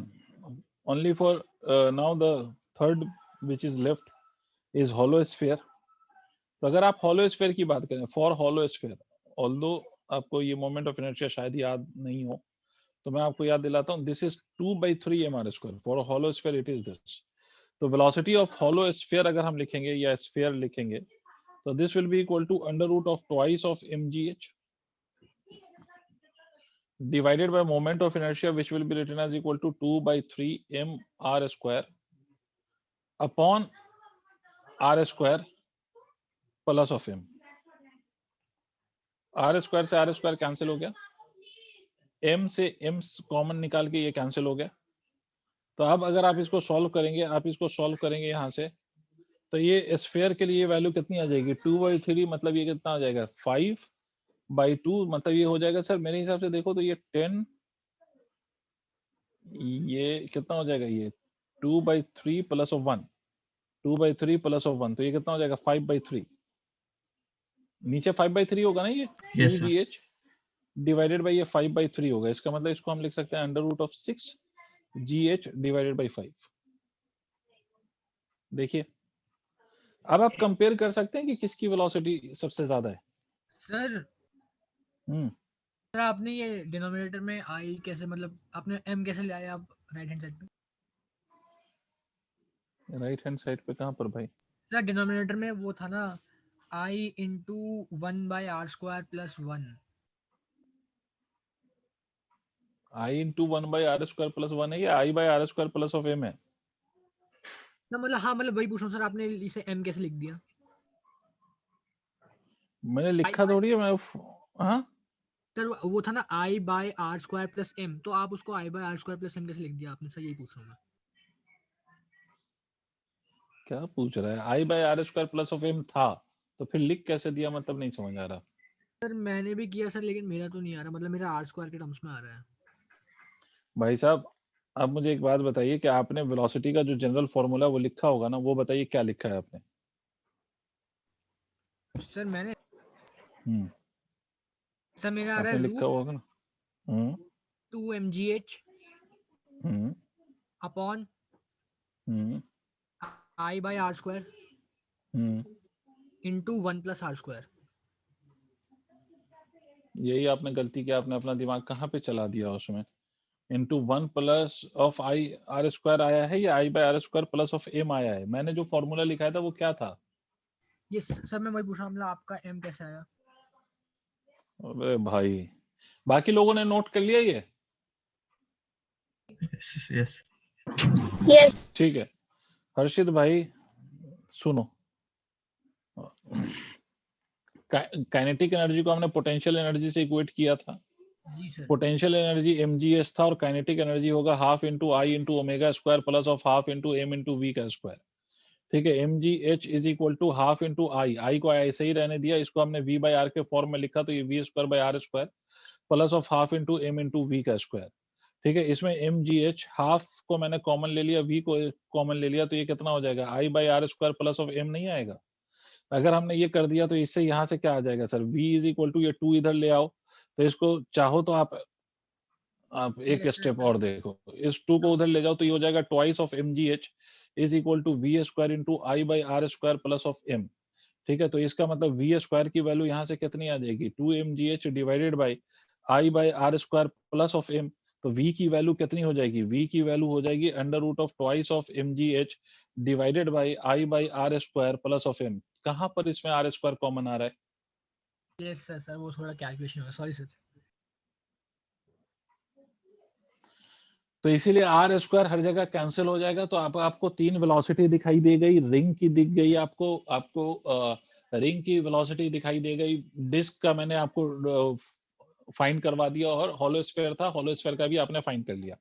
only for now the third which is left is hollow sphere. तो अगर आप हॉलो स्फीयर की बात करें, फॉर हॉलो स्फीयर, ऑल्दो आपको ये मोमेंट ऑफ इनर्शिया शायद याद नहीं हो, तो मैं आपको याद दिलाता हूं, this is 2/3 mr square. For hollow sphere it is this. तो वेलोसिटी ऑफ हॉलो स्फीयर अगर हम लिखेंगे या स्फीयर लिखेंगे, तो this will be equal to under root of twice of mgh divided by moment of inertia, which will be written as equal to 2/3 mr square upon r square plus of m। r square से r स्क्वायर cancel हो गया, m से m common निकाल के ये cancel हो गया। तो अब अगर आप इसको सॉल्व करेंगे, यहां से, तो ये स्फीयर के लिए वैल्यू कितनी आ जाएगी, 2/3, मतलब ये कितना आ जाएगा, 5/2, मतलब ये हो जाएगा सर मेरे हिसाब से देखो तो ये 10, ये कितना हो जाएगा, ये 2/3 प्लस ऑफ 1, 2/3 प्लस ऑफ 1, तो ये कितना हो जाएगा, 5/3। नीचे 5/3 होगा ना, ये Yes, sir. 2gh divided by ये 5/3 होगा। इसका मतलब इसको हम लिख सकते हैं under root of 6gh divided by 5। देखिए, अब आप कंपेयर कर सकते हैं कि किसकी वेलोसिटी सबसे ज्यादा है। सर सर आपने ये डिनोमिनेटर में आई कैसे, मतलब आपने एम कैसे ले आया आप राइट हैंड साइड पे? राइट हैंड साइड पे कहां पर भाई? सर डिनोमिनेटर में वो था ना, I into 1/r² plus 1। I into 1/r² plus 1 है, या I/r² प्लस ऑफ m है? ना मतलब हाँ, मतलब वही पूछ रहा हूँ सर, आपने इसे एम कैसे लिख दिया? मैंने लिखा थोड़ी है, मैं हाँ सर वो था ना I/r² प्लस m, तो आप उसको I/r² प्लस m कैसे लिख दिया आपने? सर यही पूछ रहा हूँ मैं। क्या पूछ रहा है, I/r² प्लस ऑफ m था, तो फिर लिख कैसे दिया, मतलब नहीं समझ आ रहा। सर मैंने भी किया सर, लेकिन मेरा तो नहीं आ रहा, मतलब मेरा r² के टर्म्स में आ रहा है। भाई साहब, आप मुझे एक बात बताइए कि आपने वेलोसिटी का जो जनरल फॉर्मूला वो लिखा होगा ना, वो बताइए क्या लिखा है आपने? सर मैंने हम्म सर मेरा आ रहा आपने है लिखा होगा ना। 2mgh हम्म अपॉन हम्म I/r² हम्म इंटू 1 प्लस r²। यही आपने गलती किया, आपने अपना दिमाग कहाँ पे चला दिया उसमें। Into 1 plus of I R square आया है या I by are square plus of M आया है? मैंने जो फॉर्मूला लिखा था वो क्या था? ये सर मैं वही पूछ रहा हूँ, मतलब आपका एम कैसे आया? अरे भाई, बाकी लोगों ने नोट कर लिया ये? Yes Yes. ठीक है हर्षित भाई सुनो, काइनेटिक एनर्जी को हमने पोटेंशियल एनर्जी से इक्वेट किया था। जी सर। पोटेंशियल एनर्जी mgs था और काइनेटिक एनर्जी होगा half into I into omega square plus of half into M into we का स्क्वायर। ठीक है, mgh is equal to half into I को ऐसे ही रहने दिया, इसको हमने v बाई आर के फॉर्म में लिखा, तो ये V square by are square plus of half into M into we का स्क्वायर। ठीक है, इसमें mgh हाफ को मैंने कॉमन ले लिया, v को कॉमन ले लिया, तो ये कितना हो जाएगा I by are square plus of m नहीं आएगा? अगर हमने ये कर दिया तो इससे यहाँ से क्या आ जाएगा sir, v is equal to ये 2 इधर ले आओ, तो इसको चाहो तो आप एक स्टेप और देखो, इस 2 को उधर ले जाओ तो ये हो जाएगा twice of mgh is equal to v square into I by are square plus of m। ठीक है, तो इसका मतलब वी स्क्वायर की वैल्यू यहाँ से कितनी आ जाएगी, 2mgh divided by I by are square plus of m। तो v की वैल्यू कितनी हो जाएगी, v की वैल्यू हो जाएगी under root of twice of mgh divided by I by are square plus of m। कहाँ पर इसमें आर स्क्वायर कॉमन आ रहा है? यस सर, सर वो थोड़ा कैलकुलेशन होगा, सॉरी सर। तो इसीलिए आर स्क्वायर हर जगह कैंसिल हो जाएगा, तो आपको 3 वेलोसिटी दिखाई दे गई, रिंग की दिख गई, आपको रिंग की वेलोसिटी दिखाई दे गई, डिस्क का मैंने आपको फाइंड करवा दिया, और हॉलोस्फीयर था, हॉलोस्फीयर का भी आपने फाइंड कर लिया।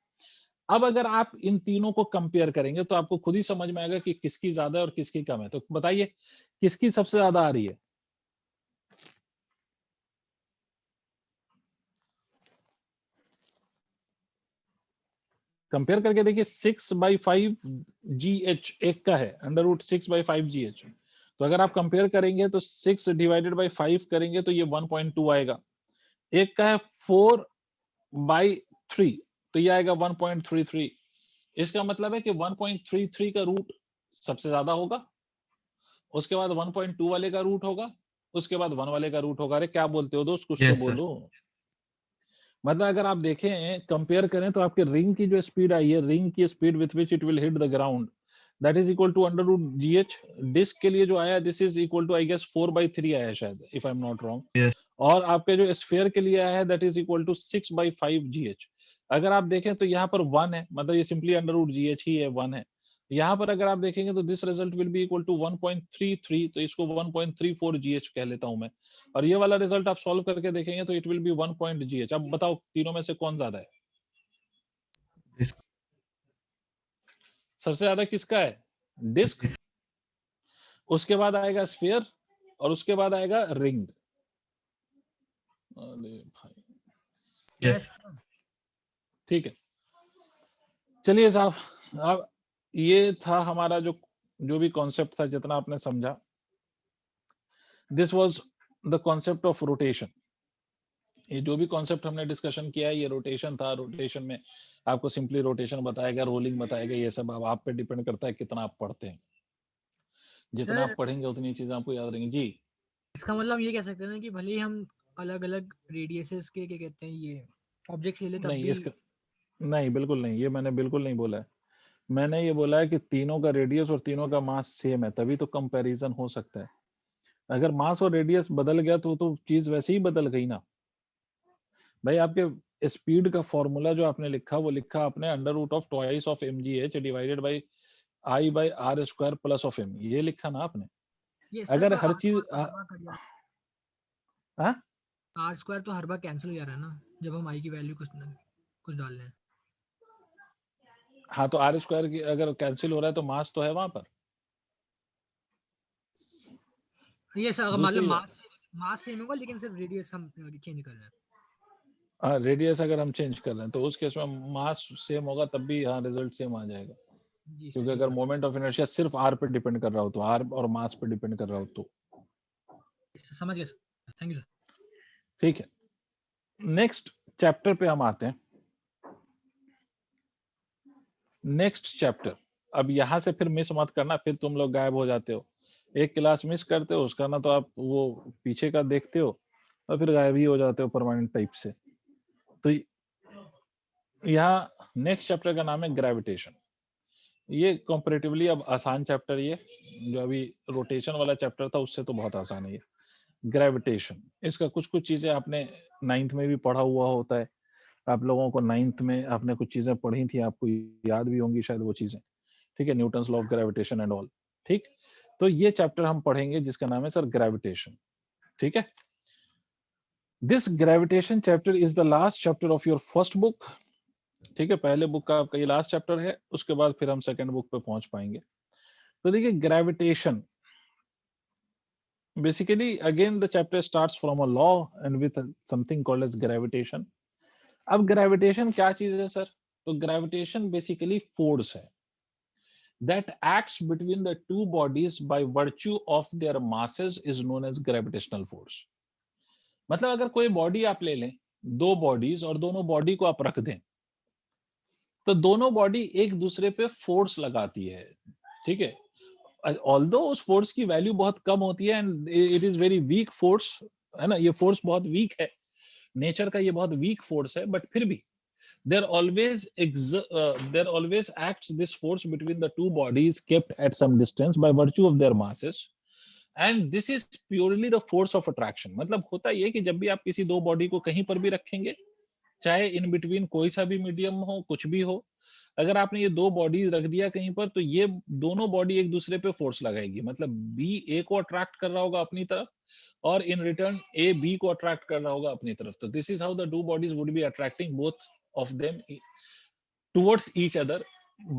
अब अगर आप इन तीनों को कंपेयर करेंगे तो आपको खुद ही समझ में आएगा कि किसकी ज्यादा और किसकी कम है। तो बताइए किसकी सबसे ज्यादा आ रही है? कंपेयर करके देखिए, 6/5 GH एक का है, अंडर रूट 6/5 GH। तो अगर आप कंपेयर करेंगे तो 6 डिवाइडेड बाई 5 करेंगे तो ये 1.2 आएगा। एक का है 4/3, तो ये आएगा 1.33। इसका मतलब है कि 1.33 का रूट सबसे ज्यादा होगा, उसके बाद 1.2 वाले का रूट होगा, उसके बाद 1 वाले का रूट होगा। अरे क्या बोलते हो दोस्त, कुछ तो बोलो। मतलब अगर आप देखें कंपेयर करें तो आपके रिंग की जो स्पीड आई है, रिंग की speed with which it will hit the ground, that is equal to under root GH। Disc के लिए जो आया this is equal to I guess 4/3 आया है शायद, if I am not wrong. और आपके जो स्फीयर के लिए आया है that is equal to 6/5 GH। अगर आप देखें तो यहाँ पर 1 है, मतलब ये सिंपली अंडर रूट GH ही है, 1 है। यहाँ पर अगर आप देखेंगे तो this result will be equal to 1.33, तो इसको 1.34 GH कह लेता हूं मैं। और ये वाला रिजल्ट आप सॉल्व करके देखेंगे तो इट विल बी 1 GH। अब बताओ तीनों में से कौन ज्यादा है? सबसे ज्यादा किसका है? डिस्क, उसके बाद आएगा स्फीयर, और उसके बाद आएगा रिंग। अरे भाई यस ठीक है, चलिए साहब, अब ये था हमारा जो भी कॉन्सेप्ट था, जितना आपने समझा, this was the concept of rotation. ये जो भी कॉन्सेप्ट हमने डिस्कशन किया है ये रोटेशन था। रोटेशन में आपको सिंपली रोटेशन बताएगा, रोलिंग बताएगा, ये सब अब आप पे डिपेंड करता है कितना आप पढ़ते हैं। जितना आप पढ़ेंगे उतनी चीजें आपको याद रहेंगी। जी, इसका मतलब ये कह सकते हैं कि भले ही हम अलग अलग रेडियसेस के क्या कहते हैं ये ऑब्जेक्ट्स ले ले तब नहीं भी इसका नहीं, बिल्कुल नहीं, ये मैंने बिल्कुल नहीं बोला है। मैंने ये बोला है कि तीनों का रेडियस और तीनों का मास सेम है, तभी तो कंपैरिजन हो सकता है। अगर मास और रेडियस बदल गया तो चीज वैसे ही बदल गई ना भाई। आपके स्पीड का फॉर्मूला जो आपने लिखा वो लिखा आपने under root of twice of mgh divided by I by are square plus of m, ये लिखा ना आपने। ये सर अगर तो हर R चीज स्क्वायर तो हर बार कट जाता हाँ है, R स्क्वायर तो हर बार कैंसिल हो जा रहा है ना जब हम I की वैल्यू कुछ डाल रहे हैं। हाँ, तो आर स्क्वायर की अगर कैंसिल हो रहा है तो मास तो है वहां पर। ये सर मतलब दूसरी मास सेम होगा लेकिन सिर्फ रेडियस हम चेंज कर रहे हैं। हाँ, रेडियस अगर हम चेंज कर रहे हैं तो उस केस में मास सेम होगा, तब भी हाँ रिजल्ट सेम आ जाएगा। जी क्योंकि सर, अगर मोमेंट ऑफ इनर्शिया सिर्फ आर पे डिपेंड कर रहा हो, तो आर और मास पे डिपेंड कर रहा हो तो समझ गए सर, थैंक यू सर। ठीक है। नेक्स्ट चैप्टर पे हम आते हैं। नेक्स्ट चैप्टर, अब यहां से फिर मिस मत करना, फिर तुम लोग गायब हो जाते हो। एक क्लास मिस करते हो उसका ना, तो आप वो पीछे का देखते हो और फिर गायब ही हो जाते हो परमानेंट टाइप से। तो यहाँ नेक्स्ट चैप्टर का नाम है ग्रेविटेशन। ये कंपैरेटिवली अब आसान चैप्टर, ये जो अभी रोटेशन वाला चैप्टर था उससे तो बहुत आसान है ये ग्रेविटेशन। इसका कुछ कुछ चीजें आपने 9th में भी पढ़ा हुआ होता है, आप लोगों को 9th में आपने कुछ चीजें पढ़ी थी, आपको याद भी होंगी शायद वो चीजें, ठीक है, Newton's law of gravitation and all. ठीक, तो ये चैप्टर हम पढ़ेंगे जिसका नाम है सर ग्रेविटेशन। ठीक है, this gravitation chapter is the last chapter of your first book. ठीक है, पहले बुक का आपका ये लास्ट चैप्टर है, उसके बाद फिर हम सेकंड बुक पे पहुंच पाएंगे। तो देखिए gravitation, basically again the chapter starts from a law and with something called as gravitation. अब ग्रेविटेशन क्या चीज है सर? तो ग्रेविटेशन बेसिकली फोर्स है that acts between the two bodies by virtue of their masses is known as gravitational force। मतलब अगर कोई body आप ले लें, दो बॉडीज, और दोनों बॉडी को आप रख दें, तो दोनों बॉडी एक दूसरे पे फोर्स लगाती है। ठीक है, ऑल्दो उस फोर्स की वैल्यू बहुत कम होती है and it is very weak force, है ना, ये फोर्स बहुत वीक है, नेचर का ये बहुत वीक फोर्स है, बट फिर भी there always acts this force between the two bodies kept at some distance by virtue of their masses, and this is purely the force of attraction। मतलब होता ये कि जब भी आप किसी दो बॉडी को कहीं पर भी रखेंगे, चाहे इन बिटवीन कोई सा भी मीडियम हो, कुछ भी हो, अगर आपने ये दो बॉडीज रख दिया कहीं पर, तो ये दोनों बॉडी एक दूसरे पे फोर्स लगाएगी। मतलब बी ए को अट्रैक्ट कर रहा होगा अपनी तरफ, और इन रिटर्न ए बी को अट्रैक्ट कर रहा होगा अपनी तरफ। तो this is how the two bodies would be attracting both of them towards each other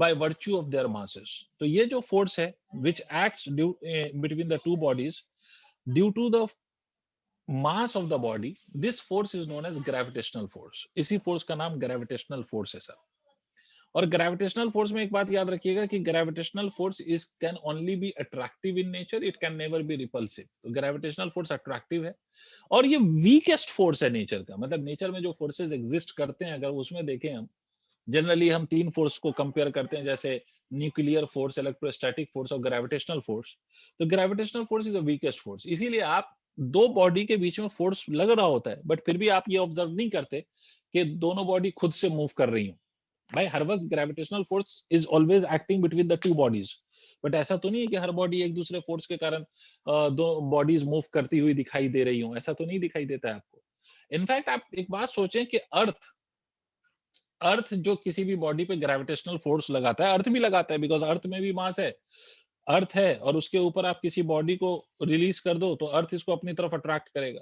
by virtue of their masses। तो ये जो force है which acts between the two bodies due to the mass of the body, this force is known as gravitational force। इसी force का नाम gravitational force है sir. और gravitational force में एक बात याद रखिएगा कि gravitational force is can only be attractive in nature, it can never be repulsive। तो gravitational force attractive है और ये weakest force है नेचर का। मतलब नेचर में जो फोर्सेस एग्जिस्ट करते हैं, अगर उसमें देखें हम, जनरली हम तीन फोर्स को कंपेयर करते हैं, जैसे न्यूक्लियर फोर्स, इलेक्ट्रोस्टैटिक फोर्स और ग्रेविटेशनल फोर्स। तो gravitational force is a weakest force. इसीलिए आप दो बॉडी के बीच में फोर्स लग रहा होता है, बट फिर भी आप ये ऑब्जर्व नहीं करते कि दोनों बॉडी खुद से मूव कर रही हो। भाई हर वक्त gravitational force is always acting between the two bodies, but ऐसा तो नहीं है कि हर बॉडी एक दूसरे फोर्स के कारण दो बॉडीज मूव करती हुई दिखाई दे रही हो, ऐसा तो नहीं दिखाई देता है आपको। इनफैक्ट आप एक बात सोचें कि अर्थ जो किसी भी बॉडी पे ग्रेविटेशनल फोर्स लगाता है, अर्थ भी लगाता है, बिकॉज अर्थ में भी मास है, अर्थ है, और उसके ऊपर आप किसी बॉडी को रिलीज कर दो तो अर्थ इसको अपनी तरफ अट्रैक्ट करेगा।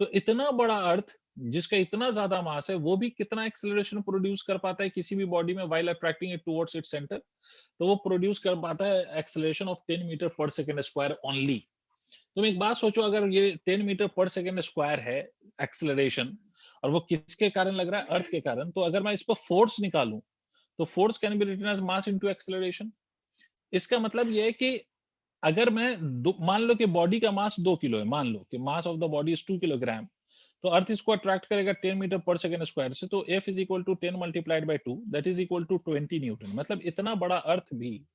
तो इतना बड़ा अर्थ जिसका इतना ज्यादा मास है, वो भी कितना एक्सेलरेशन प्रोड्यूस कर पाता है किसी भी बॉडी में while attracting it towards its centre? तो वो प्रोड्यूस कर पाता है एक्सेलरेशन ऑफ 10 मीटर पर सेकेंड स्क्वायर ओनली। तुम एक बात सोचो, अगर ये 10 मीटर पर सेकेंड स्क्वायर है एक्सेलरेशन, और वो किसके कारण लग रहा है? अर्थ के कारण। तो अगर मैं इस पर फोर्स निकालूं तो force can be written as mass into acceleration. इसका मतलब ये है कि अगर मैं मान लो कि बॉडी का मास 2 किलो है, मान लो कि मास of the body is 2 kilogram, तो अर्थ इसको अट्रैक्ट करेगा 10 मीटर पर सेकेंड स्क्वायर से, तो F is equal to 10 multiplied by 2 that is equal to 20 newton. मतलब इतना बड़ा अर्थ भी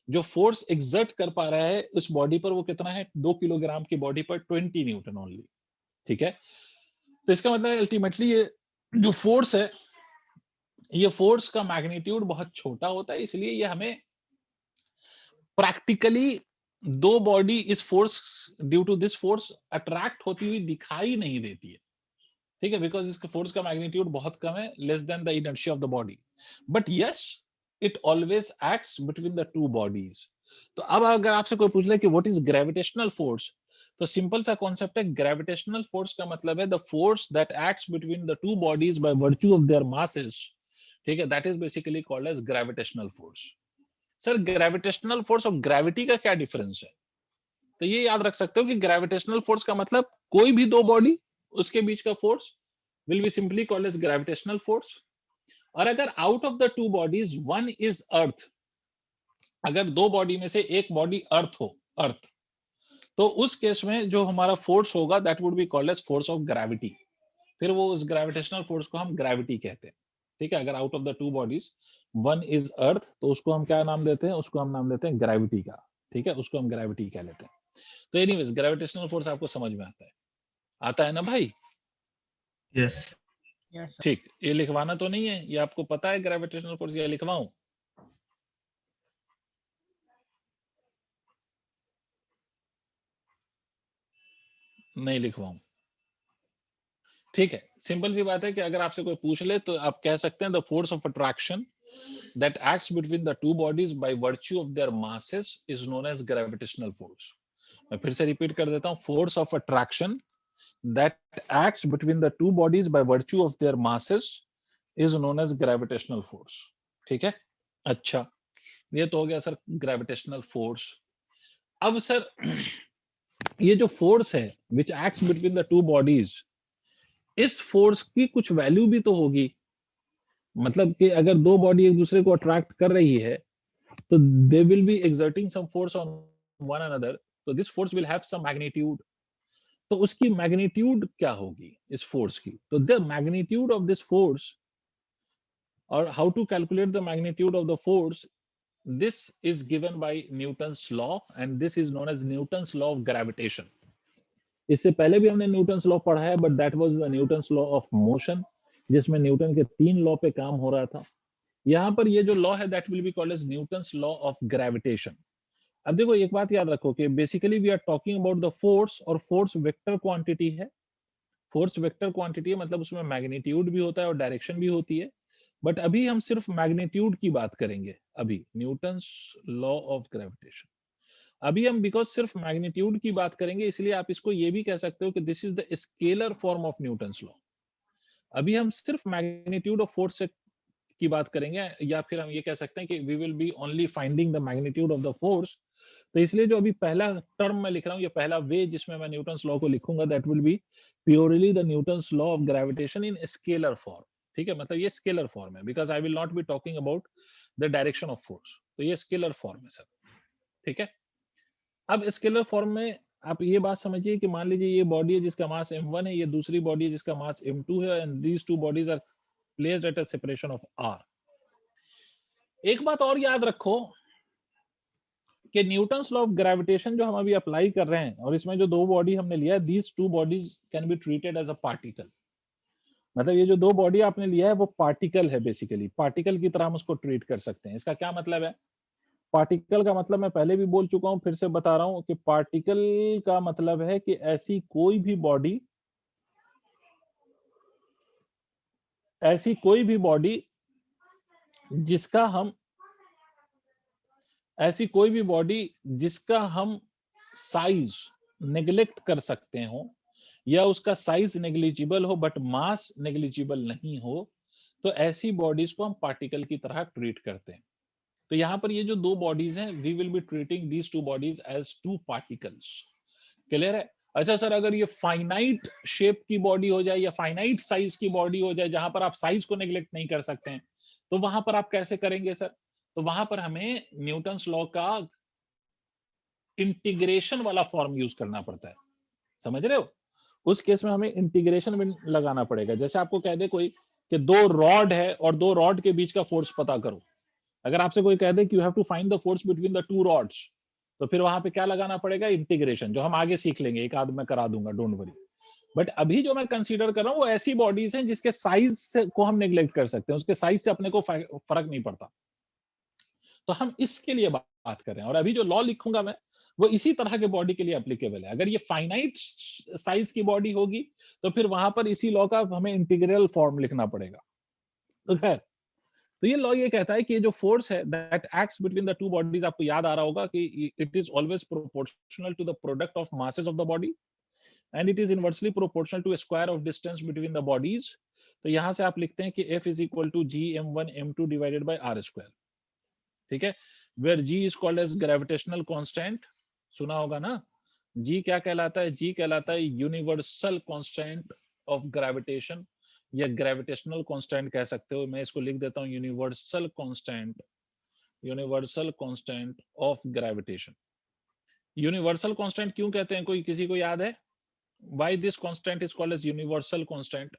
जो फोर्स एग्जर्ट कर पा रहा है उस बॉडी पर, वो कितना है? 2 किलोग्राम की बॉडी पर 20 न्यूटन ओनली। ठीक है, तो इसका मतलब अल्टीमेटली ये जो फोर्स है, ये फोर्स का मैग्नीट्यूड बहुत छोटा होता है, इसलिए ये हमें प्रैक्टिकली दो बॉडी इस force, due to this force attract होती हुई दिखाई नहीं देती है। ठीक है, बिकॉज इसका फोर्स का मैग्नीट्यूड बहुत कम है, less than the inertia of the body, but yes it always acts between the two bodies. तो अब अगर आपसे कोई पूछ ले कि व्हाट इज ग्रेविटेशनल फोर्स, तो सिंपल सा कॉन्सेप्ट है, ग्रेविटेशनल फोर्स का मतलब है the force that acts between the two bodies by virtue of their masses. ठीक है, that is basically called as gravitational force. Sir gravitational force और gravity का क्या डिफरेंस है? तो ये याद रख सकते हो कि ग्रेविटेशनल फोर्स का मतलब कोई भी दो बॉडी, उसके बीच का force will be simply called as gravitational force. और अगर out of the two bodies one is earth, अगर दो बॉडी में से एक बॉडी अर्थ हो, अर्थ, तो उस केस में जो हमारा फोर्स होगा that would be called as force of gravity. फिर वो उस ग्रेविटेशनल फोर्स को हम ग्रेविटी कहते हैं। ठीक है, अगर out of the two bodies one is earth, तो उसको हम क्या नाम देते हैं? उसको हम नाम देते हैं ग्रेविटी का। ठीक है, उसको हम ग्रेविटी कह लेते हैं। तो एनीवेज ग्रेविटेशनल फोर्स आपको समझ में आता है। आता है ना भाई? Yes yes sir. ठीक, ये लिखवाना तो नहीं है, ये आपको पता है ग्रेविटेशनल फोर्स, ये लिखवाऊं? नहीं लिखवाऊं? ठीक है, सिंपल सी बात है कि अगर आपसे कोई पूछ ले तो आप कह सकते हैं the force of attraction that acts between the two bodies by virtue of their masses is known as gravitational force. मैं फिर से रिपीट कर देता हूं, force of attraction that acts between the two bodies by virtue of their masses is known as gravitational force. ठीक है? अच्छा, ये तो हो गया सर ग्रेविटेशनल फोर्स। अब सर ये जो फोर्स है which acts between the two bodies, इस फोर्स की कुछ वैल्यू भी तो होगी। मतलब कि अगर दो बॉडी एक दूसरे को अट्रैक्ट कर रही है तो they will be exerting some force on one another, so this force will have some magnitude. तो उसकी मैग्नीट्यूड क्या होगी इस फोर्स की? तो the magnitude of this force, or how to calculate the magnitude of the force, this is given by Newton's law, and this is known as Newton's law of gravitation. इससे पहले भी हमने Newton's law पढ़ा है, but that was the Newton's law of motion, जिसमें Newton के 3 law पे काम हो रहा था। यहाँ पर ये जो लॉ है that will be called as Newton's law of gravitation. अब देखो एक बात याद रखो कि basically we are talking about the force, और फोर्स वेक्टर क्वांटिटी है। फोर्स वेक्टर क्वांटिटी है, मतलब उसमें मैग्नीट्यूड भी होता है और डायरेक्शन भी होती है, बट अभी हम सिर्फ मैग्नीट्यूड की बात करेंगे। अभी न्यूटन्स लॉ ऑफ ग्रेविटेशन, अभी हम बिकॉज सिर्फ मैग्नीट्यूड की बात करेंगे, इसलिए आप इसको ये भी कह सकते हो कि this is the scalar form of Newton's law. अभी हम सिर्फ मैग्नीट्यूड ऑफ फोर्स की बात करेंगे, या फिर हम ये कह सकते हैं कि we will be only finding the magnitude of the force. तो इसलिए जो अभी पहला टर्म मैं लिख रहा हूँ, ये पहला वे जिसमें मैं न्यूटन्स लॉ को लिखूंगा, that will B purely the Newton's law of gravitation in scalar form. ठीक है, मतलब ये स्केलर फॉर्म है, because I will not be talking about the direction of force. तो ये स्केलर फॉर्म है सर। ठीक है, अब स्केलर फॉर्म में आप ये बात समझिए कि मान लीजिए ये बॉडी है जिसका मास m1 है, ये दूसरी बॉडी है जिसका मास m2 है, and these two bodies are placed at a separation of r। एक बात और याद रखो कि न्यूटन्स लॉ ऑफ ग्रेविटेशन जो हम अभी अप्लाई कर रहे हैं, और इसमें जो दो बॉडी हमने लिया है, these two bodies can be treated as a particle. मतलब ये जो दो बॉडी आपने लिया है वो पार्टिकल है, बेसिकली पार्टिकल की तरह हम उसको ट्रीट कर सकते हैं। इसका क्या मतलब है? पार्टिकल का मतलब मैं पहले भी बोल चुका हूं, फिर से बता रहा हूं कि पार्टिकल का मतलब है कि ऐसी कोई भी बॉडी जिसका हम साइज नेग्लेक्ट कर सकते हो, या उसका साइज नेग्लिजिबल हो बट मास नेग्लिजिबल नहीं हो, तो ऐसी बॉडीज को हम पार्टिकल की तरह ट्रीट करते हैं। तो यहां पर ये जो दो बॉडीज हैं, we will be treating these two bodies as two particles. Clear है? अच्छा सर, अगर ये फाइनाइट शेप की बॉडी हो जाए या फाइनाइट साइज की बॉडी हो जाए, जहां पर आप साइज को नेग्लेक्ट नहीं कर सकते हैं, तो वहां पर आप कैसे करेंगे सर? तो वहां पर हमें न्यूटन्स लॉ का इंटीग्रेशन वाला फॉर्म यूज करना पड़ता है। समझ रहे हो? उस केस में हमें इंटीग्रेशन में लगाना पड़ेगा। जैसे आपको कह दे कोई कि दो रॉड है और दो रॉड के बीच का फोर्स पता करो, अगर आपसे कोई कह दे कि you have to find the force between the two rods, तो फिर वहां पे क्या लगाना पड़ेगा? इंटीग्रेशन, जो हम आगे सीख लेंगे, एक आध में करा दूंगा, डोंट वरी। बट अभी जो मैं कंसीडर कर रहा हूं वो ऐसी बॉडीज हैं जिसके साइज से को हम नेग्लेक्ट कर सकते हैं, उसके साइज से अपने को फर्क नहीं पड़ता, तो हम इसके लिए बात कर रहे हैं। और अभी जो लॉ लिखूंगा मैं, वो इसी तरह के बॉडी के लिए एप्लीकेबल है। अगर ये फाइनाइट साइज की बॉडी होगी तो फिर वहां पर इसी लॉ का हमें इंटीग्रल फॉर्म लिखना पड़ेगा। तो खैर, तो ये लॉ ये कहता है कि जो फोर्स है that acts between the two bodies, आपको याद आ रहा होगा कि it is always proportional to the product of masses of the body, and it is inversely proportional to square of distance between the bodies. तो यहां से आप लिखते हैं कि F is equal to G m1 m2 divided by r square. ठीक है, where G is called as gravitational constant. सुना होगा ना? G क्या कहलाता है? G कहलाता है यूनिवर्सल कांस्टेंट ऑफ ग्रेविटेशन, या ग्रेविटेशनल कांस्टेंट कह सकते हो। मैं इसको लिख देता हूं universal constant of gravitation. Universal constant क्यों कहते हैं? कोई किसी को याद है? Why this constant is called as universal constant?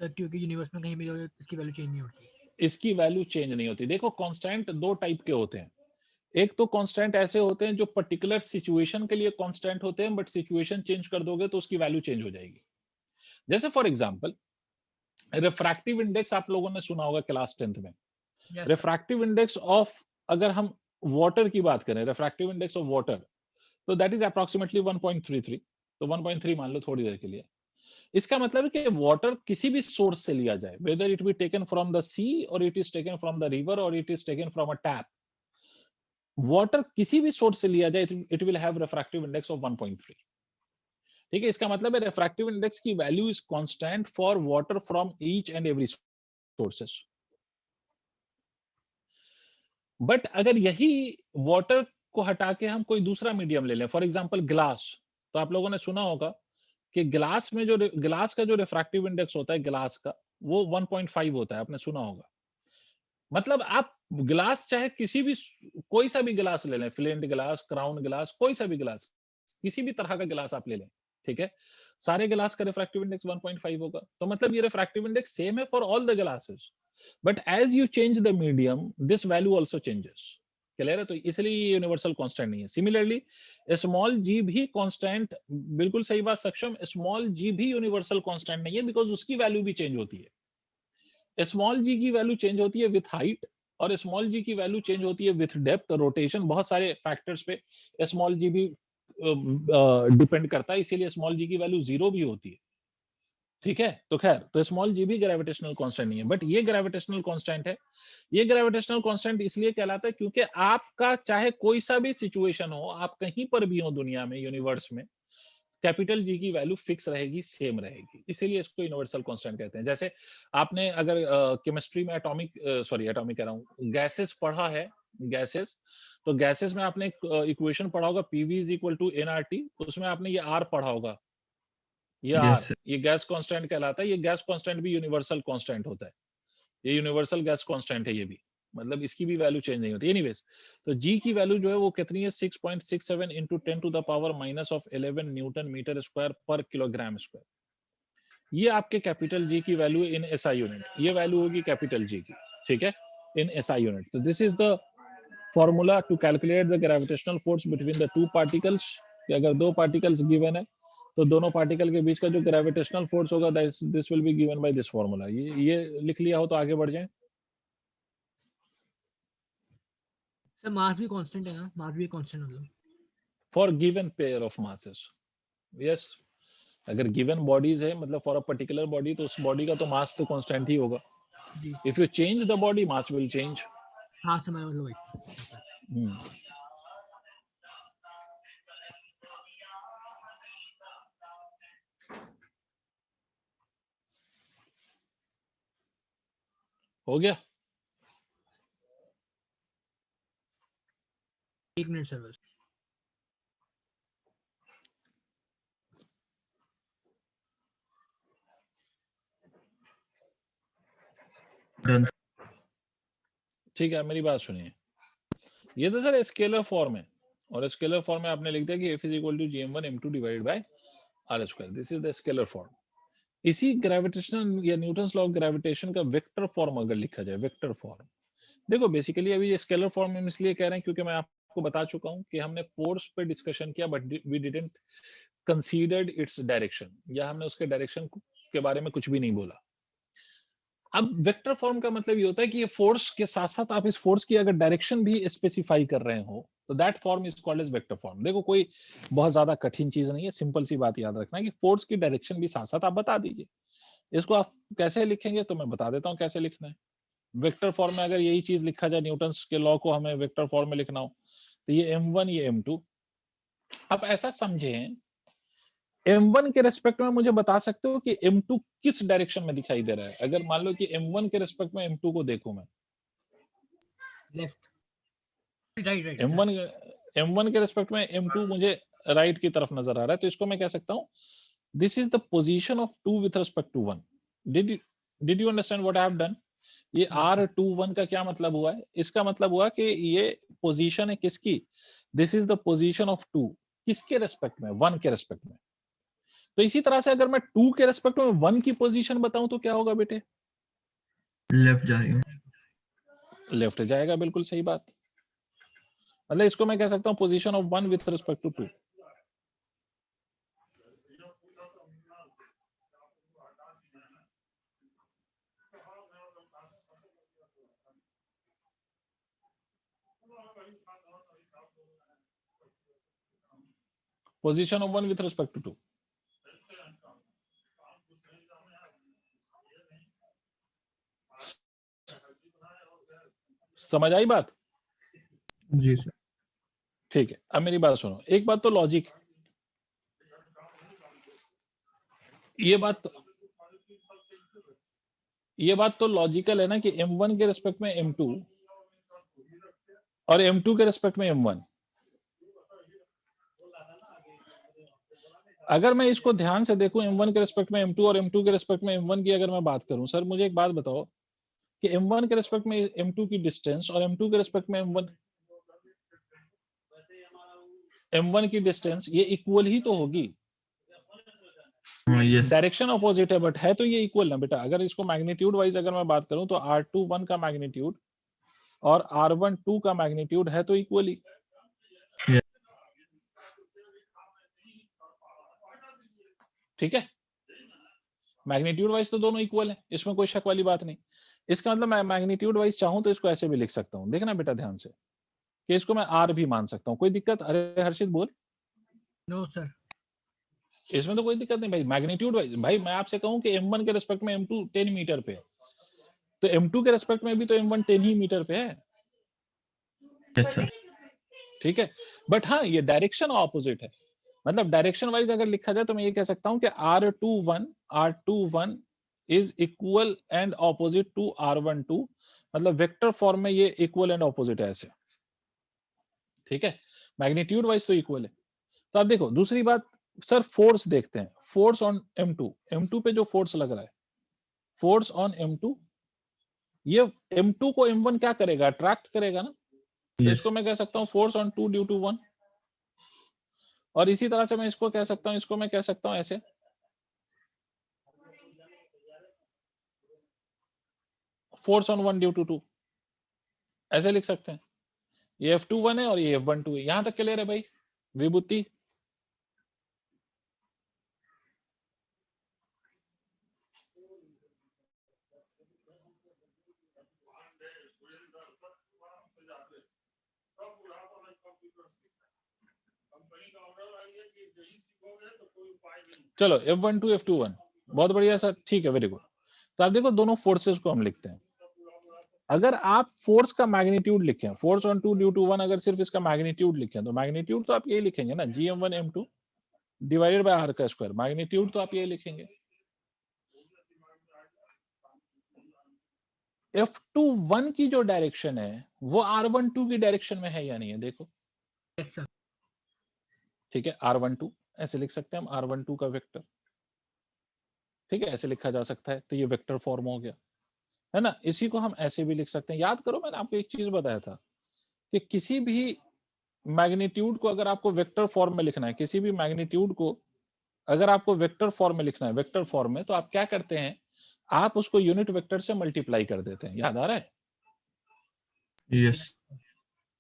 Sir क्योंकि यूनिवर्स में कहीं भी जो इसकी वैल्यू चेंज नहीं होती। इसकी वैल्यू चेंज नहीं होती। देखो, कांस्टेंट दो टाइप के होते हैं, एक तो कांस्टेंट ऐसे होते हैं जो पर्टिकुलर सिचुएशन के लिए कांस्टेंट होते हैं, बट सिचुएशन चेंज कर दोगे तो उसकी वैल्यू चेंज हो जाएगी। जैसे फॉर एग्जांपल रिफ्रैक्टिव इंडेक्स आप लोगों ने सुना होगा क्लास 10th में। Yes, sir. Refractive index of, अगर हम वाटर की बात करें, रिफ्रैक्टिव इंडेक्स ऑफ वाटर, तो दैट इज अप्रोक्सीमेटली 1.33। तो 1.3 मान लो थोड़ी देर के लिए। इसका मतलब है कि वाटर किसी भी सोर्स से लिया जाए, whether it be taken from the sea और it is taken from the river और it is taken from a tap, water किसी भी सोर्स से लिया जाए, it will have refractive index of 1.3। ठीक है, इसका मतलब है रिफ्रैक्टिव इंडेक्स की value is constant for water from each and every sources. But अगर यही वाटर को हटा के हम कोई दूसरा मीडियम ले लें, फॉर एग्जांपल ग्लास, तो आप लोगों ने सुना होगा कि ग्लास में जो ग्लास का जो रिफ्रैक्टिव इंडेक्स होता है ग्लास का, वो 1.5 होता है, आपने सुना होगा। मतलब आप ग्लास चाहे किसी भी, कोई सा भी ग्लास ले लें, फ्लिंट ग्लास, क्राउन ग्लास, कोई सा भी ग्लास, किसी भी तरह का ग्लास आप ले लें, ठीक है, सारे ग्लास का रिफ्रैक्टिव इंडेक्स 1.5 होगा। तो मतलब ये रिफ्रैक्टिव इंडेक्स सेम है for all the glasses, but as you change the medium this value also changes. Clear है? तो इसलिए ये यूनिवर्सल कांस्टेंट नहीं है। सिमिलरली स्मॉल जी भी कांस्टेंट, बिल्कुल सही बात सक्षम, स्मॉल जी भी यूनिवर्सल कांस्टेंट नहीं है, बिकॉज उसकी वैल्यू भी चेंज होती है। स्मॉल जी की वैल्यू चेंज होती है विथ हाइट, और स्मॉल जी की वैल्यू चेंज होती है विथ डेप्थ, रोटेशन, बहुत सारे फैक्टर्स पे स्मॉल जी भी डिपेंड करता है, इसीलिए स्मॉल जी की वैल्यू 0 भी होती है। ठीक है, तो खैर, तो स्मॉल जी भी ग्रेविटेशनल कांस्टेंट नहीं है, बट ये ग्रेविटेशनल कांस्टेंट है। ये ग्रेविटेशनल कांस्टेंट इसलिए कहलाता है क्योंकि आपका चाहे कोई सा भी सिचुएशन हो, आप कहीं पर भी हो दुनिया में, यूनिवर्स में, कैपिटल जी की वैल्यू फिक्स रहेगी, सेम रहेगी, इसीलिए इसको यूनिवर्सल कांस्टेंट कहते हैं। जैसे आपने अगर केमिस्ट्री में एटॉमिक कह रहा हूँ, गैसेस पढ़ा है, गैसेस, तो गैसेस में आपने इक्वेशन पढ़ा होगा, PV is equal to nRT, उसमें आपने ये आर पढ़ा होगा, ये आर, Yes, sir. ये गैस कांस्टेंट कहलाता है। ये गैस कांस्टेंट भी यूनिवर्सल कांस्टेंट होता है, ये यूनिवर्सल गैस कांस्टेंट है, ये भी, मतलब इसकी भी वैल्यू चेंज नहीं होती। एनीवेज, तो जी की वैल्यू जो है वो कितनी है, 6.67 into 10 to the power -11 newton metre square पर किलोग्राम स्क्वायर। ये आपके कैपिटल जी की वैल्यू इन एसआई यूनिट, ये वैल्यू होगी कैपिटल जी की, ठीक है, इन एसआई यूनिट। तो this is the formula to calculate the gravitational force between the two particles, कि अगर दो पार्टिकल्स गिवन है तो दोनों पार्टिकल के बीच का जो ग्रेविटेशनल फोर्स होगा, this will be given by this formula. ये लिख लिया हो तो आगे बढ़ जाएं। सर मास भी कांस्टेंट है ना, मास भी कांस्टेंट मतलब for given pair of masses, yes, अगर गिवन बॉडीज है, मतलब फॉर अ पर्टिकुलर बॉडी, तो उस बॉडी का तो मास तो कांस्टेंट ही होगा। जी। If you change the body, mass will change. हाँ सर, मतलब वही। हो गया? 1 मिनट सर बस। Done. ठीक है, मेरी बात सुनिए, ये तो सर स्केलर फॉर्म है, और स्केलर फॉर्म में आपने लिख दिया कि F is equal to gm1 m2 divided by r square, this is the scalar form. इसी ग्रेविटेशनल या न्यूटन्स लॉ ऑफ ग्रेविटेशन का वेक्टर फॉर्म अगर लिखा जाए, वेक्टर फॉर्म, देखो बेसिकली अभी ये स्केलर फॉर्म में इसलिए कह रहे हैं क्योंकि मैं आपको बता चुका हूं कि हमने फोर्स पे डिस्कशन किया, but we didn't considered its direction, या हमने उसके डायरेक्शन के बारे में कुछ भी नहीं बोला। अब वेक्टर फॉर्म का मतलब ये होता है कि ये फोर्स के साथ साथ आप इस फोर्स की अगर डायरेक्शन भी स्पेसिफाई कर रहे हो, तो that form is called as vector form. देखो कोई बहुत ज्यादा कठिन चीज नहीं है, सिंपल सी बात याद रखना है कि फोर्स की डायरेक्शन भी साथ साथ आप बता दीजिए। इसको आप कैसे लिखेंगे तो मैं बता देता हूँ कैसे लिखना है। वेक्टर फॉर्म में अगर यही चीज लिखा जाए, न्यूटन्स के लॉ को हमें वेक्टर फॉर्म में लिखना हो, तो ये m1 ये m2। आप ऐसा समझें, m1 के रेस्पेक्ट में मुझे बता सकते हो कि m2 किस डायरेक्शन में दिखाई दे रहा है। अगर मान लो कि m1 के रेस्पेक्ट में m2 को देखूं मैं, लेफ्ट राइट m1 के रेस्पेक्ट में m2 मुझे राइट की तरफ नजर आ रहा है, तो इसको मैं कह सकता हूं this is the position of 2 with respect to 1। Did you understand what I have done? ये r21 का क्या मतलब हुआ है? इसका मतलब हुआ कि ये पोजीशन है किसकी, this is the position of 2, किसके रेस्पेक्ट में, 1 के रेस्पेक्ट में। तो इसी तरह से अगर मैं 2 के रेस्पेक्ट में 1 की पोजीशन बताऊं तो क्या होगा बेटे? लेफ्ट जाएगा। लेफ्ट जाएगा, बिल्कुल सही बात। मतलब इसको मैं कह सकता हूँ position of 1 with respect to 2। Position of 1 with respect to 2। समझ आई बात? जी सर। ठीक है, अब मेरी बात सुनो। एक बात तो लॉजिक, ये बात तो लॉजिकल है ना कि M1 के रिस्पेक्ट में M2 और M2 के रिस्पेक्ट में M1। अगर मैं इसको ध्यान से देखूं M1 के रिस्पेक्ट में M2 और M2 के रिस्पेक्ट में M1 की अगर मैं बात करूं, सर मुझे एक बात बताओ कि M1 के रिस्पेक्ट में M2 की डिस्टेंस और M2 के रिस्पेक्ट में M1 की डिस्टेंस ये इक्वल ही तो होगी। यस डायरेक्शन अपोजिट है बट है तो ये इक्वल ना बेटा। अगर इसको मैग्नीट्यूड वाइज अगर मैं बात करूं तो R21 का मैग्नीट्यूड और R12 का मैग्नीट्यूड है तो इक्वल ही। ठीक है, मैग्नीट्यूड वाइज तो दोनों इक्वल है, इसमें कोई शक वाली बात नहीं। इसका मतलब मैं मैग्नीट्यूड वाइज चाहूं तो इसको ऐसे भी लिख सकता हूं। देखना बेटा ध्यान से कि इसको मैं R भी मान सकता हूं। कोई दिक्कत? अरे हर्षित बोल। No sir. इसमें तो कोई दिक्कत नहीं भाई। मैग्नीट्यूड वाइज भाई मैं आपसे कहूं कि M1 के रिस्पेक्ट में M2 10 मीटर पे है तो M2 के रिस्पेक्ट में भी तो M1 10 ही मीटर पे है। Yes sir. ठीक है, बट हाँ ये डायरेक्शन ऑपोजिट है। मतलब डायरेक्शन वाइज अगर लिखा जाए तो मैं ये कह सकता हूं कि R21 is equal and opposite to R12। मतलब वेक्टर फॉर्म में ये इक्वल एंड ऑपोजिट है ऐसे। ठीक है, मैग्नीट्यूड वाइज तो इक्वल है। तो आप देखो दूसरी बात सर, फोर्स देखते हैं। फोर्स ऑन M2 पे जो फोर्स लग रहा है, फोर्स ऑन M2, ये M2 को M1 क्या करेगा? अट्रैक्ट करेगा ना। तो इसको मैं कह सकता हूं फोर्स ऑन 2 ड्यू टू 1। और इसी तरह से मैं इसको कह सकता हूं, इसको मैं कह सकता हूं ऐसे, फोर्स ऑन 1 ड्यू टू 2, ऐसे लिख सकते हैं। ये F21 है और ये F12 है। यहां तक क्लियर है भाई विभूति? चलो F12 F21 बहुत बढ़िया सर, ठीक है, वेरी गुड। तो आप देखो दोनों फोर्सेस को हम लिखते हैं। अगर आप फोर्स का मैग्नीट्यूड लिखें, फोर्स ऑन 2 ड्यू टू 1, अगर सिर्फ इसका मैग्नीट्यूड लिखें तो मैग्नीट्यूड तो आप यही लिखेंगे ना, GM1 M2 divided by R का स्क्वायर। मैग्नीट्यूड तो आप यही लिखेंगे। F21 की जो डायरेक्शन है वो R12 की डायरेक्शन में है या नहीं है? देखो। Yes sir. ठीक है, R12 ऐसे लिख सकते हैं हम, R12 का वेक्टर। ठीक है, ऐसे लिखा जा सकता है। तो ये वेक्टर फॉर्म हो गया, है ना। इसी को हम ऐसे भी लिख सकते हैं। याद करो मैंने आपको एक चीज बताया था कि किसी भी मैग्नीट्यूड को अगर आपको वेक्टर फॉर्म में लिखना है, किसी भी मैग्नीट्यूड को अगर आपको वेक्टर फॉर्म में लिखना है, वेक्टर फॉर्म में, तो आप क्या करते हैं? आप उसको यूनिट वेक्टर से मल्टीप्लाई कर देते हैं। याद आ रहा है? यस।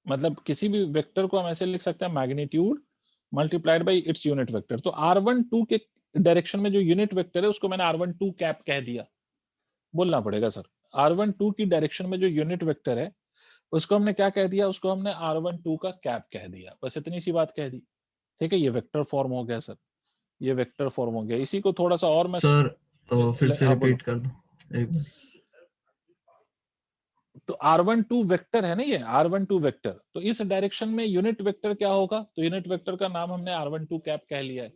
मतलब किसी भी वेक्टर को हम ऐसे लिख सकते हैं, magnitude multiplied by its unit vector. तो R12 के डायरेक्शन में जो यूनिट वेक्टर है उसको मैंने R12 कैप कह दिया। बोलना पड़ेगा सर, R12 की डायरेक्शन में जो यूनिट वेक्टर है उसको हमने क्या कह दिया? उसको हमने R12 का कैप कह दिया। बस इतनी सी बात कह दी। ठीक है, ये वेक्टर फॉर्म हो गया सर, ये वेक्टर फॉर्म हो गया। इसी को थोड़ा सा और मैं सर तो फिर से हाँ बोलो। रिपीट कर दो एक बार। तो R12 वेक्टर है ना, ये R12 वेक्टर। तो इस डायरेक्शन में यूनिट वेक्टर क्या होगा? तो यूनिट वेक्टर का नाम हमने R12 कैप कह लिया है।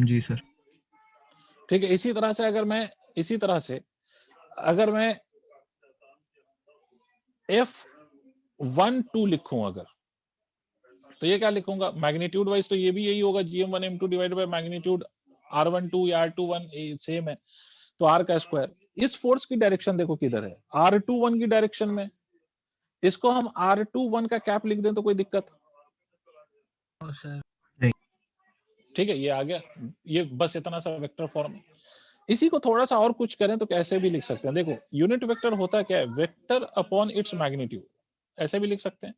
जी सर। ठीक है, इसी तरह से अगर मैं F12 लिखूं अगर, तो ये क्या लिखूंगा? मैग्नीट्यूड वाइज तो ये भी यही होगा, GM1 M2 divided by magnitude R12 या R21 सेम है, तो R का स्क्वायर। इस फोर्स की डायरेक्शन देखो किधर है, R21 की डायरेक्शन में। इसको हम R21 का कैप लिख दें तो कोई दिक्कत? No sir. ठीक है, ये आ गया। ये बस इतना सा वेक्टर फॉर्म है। इसी को थोड़ा सा और कुछ करें तो कैसे भी लिख सकते हैं। देखो यूनिट वेक्टर होता क्या है? Vector upon its magnitude. ऐसे भी लिख सकते हैं।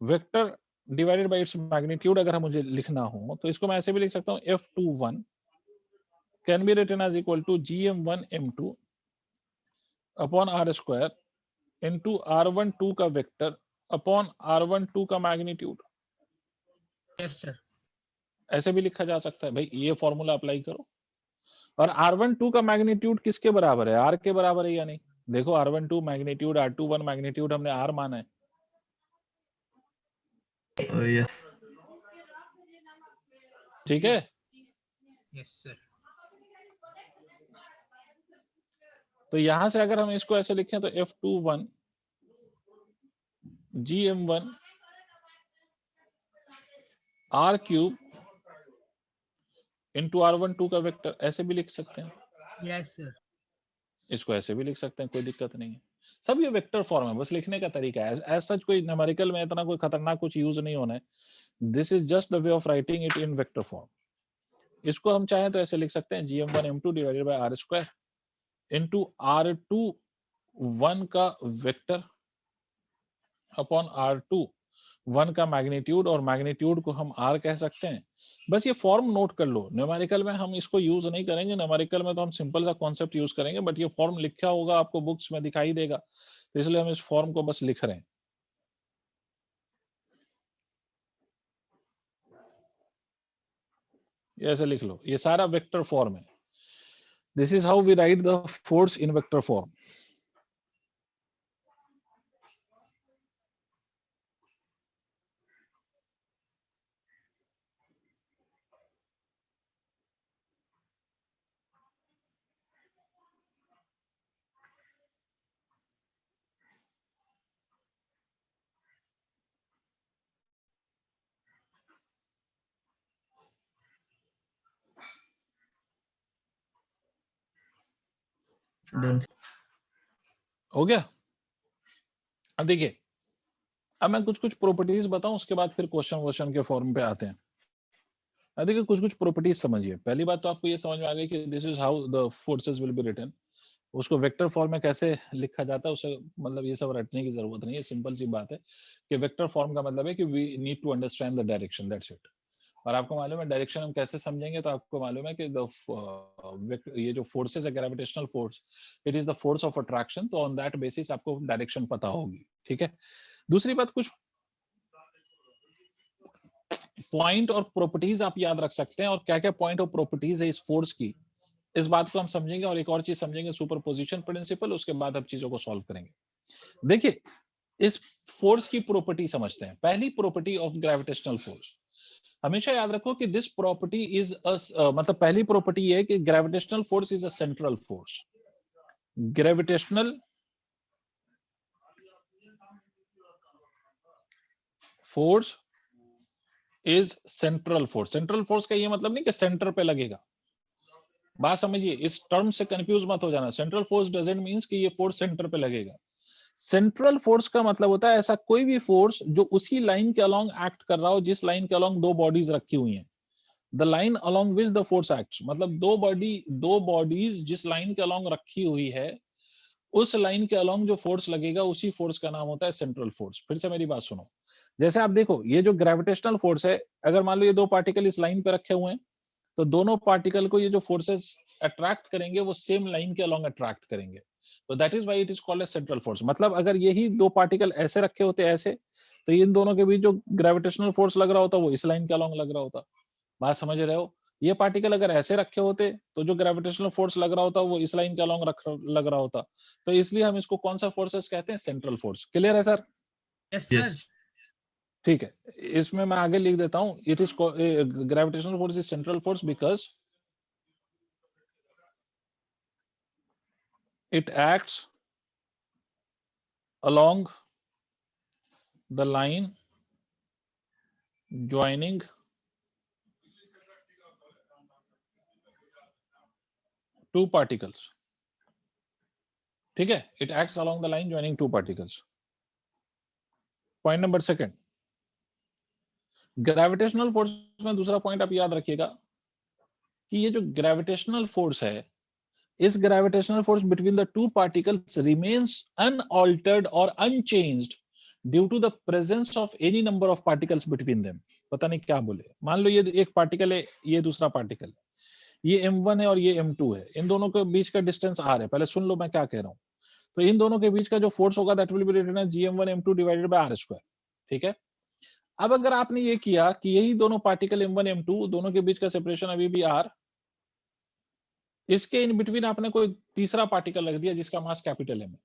Vector divided by its magnitude अगर हम मुझे लिखना हो तो इसको मैं ऐसे भी लिख सकता हूँ, F21 can be written as equal to GM1 M2 upon R square into R12 का वेक्टर अपॉन R12 का मैग्नीट्यूड। Yes sir. ऐसे भी लिखा जा सकता है भाई, ये फॉर्मूला अप्लाई करो। और R12 का मैग्नीट्यूड किसके बराबर है? R के बराबर है या नहीं? देखो R12 मैग्नीट्यूड, R21 मैग्नीट्यूड हमने R माना है। यस ठीक है, यस सर। तो यहां से अगर हम इसको ऐसे लिखें तो F21 GM1 R cube into R12 का वेक्टर, ऐसे भी लिख सकते हैं। Yes sir. इसको ऐसे भी लिख सकते हैं, कोई दिक्कत नहीं है। सब ये वेक्टर फॉर्म है, बस लिखने का तरीका है। एज सच कोई न्यूमेरिकल में इतना कोई खतरनाक कुछ यूज नहीं होना है। This is just the way of writing it in vector form. इसको हम चाहें तो ऐसे लिख सकते हैं, GM1 M2 divided by R square into R21 का वेक्टर अपॉन R21 का मैग्नीट्यूड, और मैग्नीट्यूड को हम R कह सकते हैं। बस ये फॉर्म नोट कर लो। न्यूमेरिकल में हम इसको यूज नहीं करेंगे, न्यूमेरिकल में तो हम सिंपल सा कॉन्सेप्ट यूज करेंगे, बट ये फॉर्म लिखा होगा आपको बुक्स में दिखाई देगा, तो इसलिए हम इस फॉर्म को बस लिख रहे हैं। ये ऐसे लिख लो, ये सारा वेक्टर फॉर्म है। This is how we write the force in vector form. Done. हो गया? अब देखिए, अब मैं कुछ कुछ प्रॉपर्टीज बताऊं, उसके बाद फिर क्वेश्चन के फॉर्म पे आते हैं। अब देखिए, कुछ कुछ प्रॉपर्टीज समझिए। पहली बात तो आपको ये समझ में आ गई कि this is how the forces will be written. उसको वेक्टर फॉर्म में कैसे लिखा जाता है, उसे मतलब ये सब रटने की जरूरत नहीं है, सिंपल सी बात है कि वेक्टर फॉर्म का मतलब है कि we need to understand the direction, that's it. और आपको मालूम है डायरेक्शन हम कैसे समझेंगे, तो आपको मालूम है कि ये जो फोर्सेस है, gravitational force, it is the force of attraction. तो ऑन दैट बेसिस आपको डायरेक्शन पता होगी। ठीक है, दूसरी बात, कुछ पॉइंट और प्रॉपर्टीज आप याद रख सकते हैं, और क्या क्या पॉइंट और प्रॉपर्टीज है इस फोर्स की, इस बात को हम समझेंगे। और एक और चीज समझेंगे, सुपरपोजिशन प्रिंसिपल, उसके बाद अब चीजों को सॉल्व करेंगे। देखिए, इस फोर्स की प्रॉपर्टी समझते हैं। पहली प्रॉपर्टी ऑफ ग्रेविटेशनल फोर्स, हमेशा याद रखो कि दिस प्रॉपर्टी इज मतलब पहली प्रॉपर्टी ये है कि gravitational force is a central force. Gravitational force is central force. Central force का ये मतलब नहीं कि सेंटर पे लगेगा, बात समझिए, इस टर्म से कंफ्यूज मत हो जाना। सेंट्रल फोर्स डजंट मींस कि ये फोर्स सेंटर पे लगेगा। सेंट्रल फोर्स का मतलब होता है ऐसा कोई भी फोर्स जो उसी लाइन के अलोंग एक्ट कर रहा हो जिस लाइन के अलोंग दो बॉडीज रखी हुई हैं। The line along which the force acts, मतलब दो बॉडीज जिस लाइन के अलोंग रखी हुई है, उस लाइन के अलोंग जो फोर्स लगेगा, उसी फोर्स का नाम होता है सेंट्रल फोर्स। फिर से मेरी बात सुनो, जैसे आप देखो, ये जो ग्रेविटेशनल फोर्स है, अगर मान लो ये दो पार्टिकल इस लाइन पे रखे हुए हैं, तो दोनों पार्टिकल को ये जो फोर्सेस अट्रैक्ट करेंगे, वो सेम लाइन के अलोंग अट्रैक्ट करेंगे। तो that is why it is called as central force. मतलब अगर यही दो पार्टिकल ऐसे रखे होते ऐसे, तो इन दोनों के बीच जो ग्रेविटेशनल फोर्स लग रहा होता, वो इस लाइन के अलोंग लग रहा होता। बात समझ रहे हो? ये पार्टिकल अगर ऐसे रखे होते, तो जो ग्रेविटेशनल फोर्स लग रहा होता, वो इस लाइन के अलोंग लग रहा होता। तो इसलिए हम इसको कौन सा फोर्सेस कहते हैं? Central force. क्लियर है सर? Yes sir. ठीक है, इसमें मैं आगे लिख देता हूं, it is gravitational force is central force because it acts along the line joining two particles. ठीक है, it acts along the line joining two particles. Point number second, gravitational force में दूसरा पॉइंट आप याद रखिएगा कि ये जो ग्रेविटेशनल फोर्स है, इस gravitational force between the two particles remains unaltered और unchanged due to the presence of any number of particles between them. पता नहीं क्या बोले, मान लो ये एक पार्टिकल है, ये दूसरा पार्टिकल है, ये m1 है और ये m2 है, इन दोनों के बीच का डिस्टेंस r है। पहले सुन लो मैं क्या कह रहा हूँ। तो इन दोनों के बीच का जो फोर्स होगा that will be written as gm1 m2 divided by r²। ठीक है, अब अगर आपने ये किया कि यही दोनों पार्टिकल m1 m2 दोनों के बीच का सेपरेशन अभी भी r, इसके इन बिटवीन आपने कोई तीसरा पार्टिकल रख दिया जिसका मास कैपिटल M है।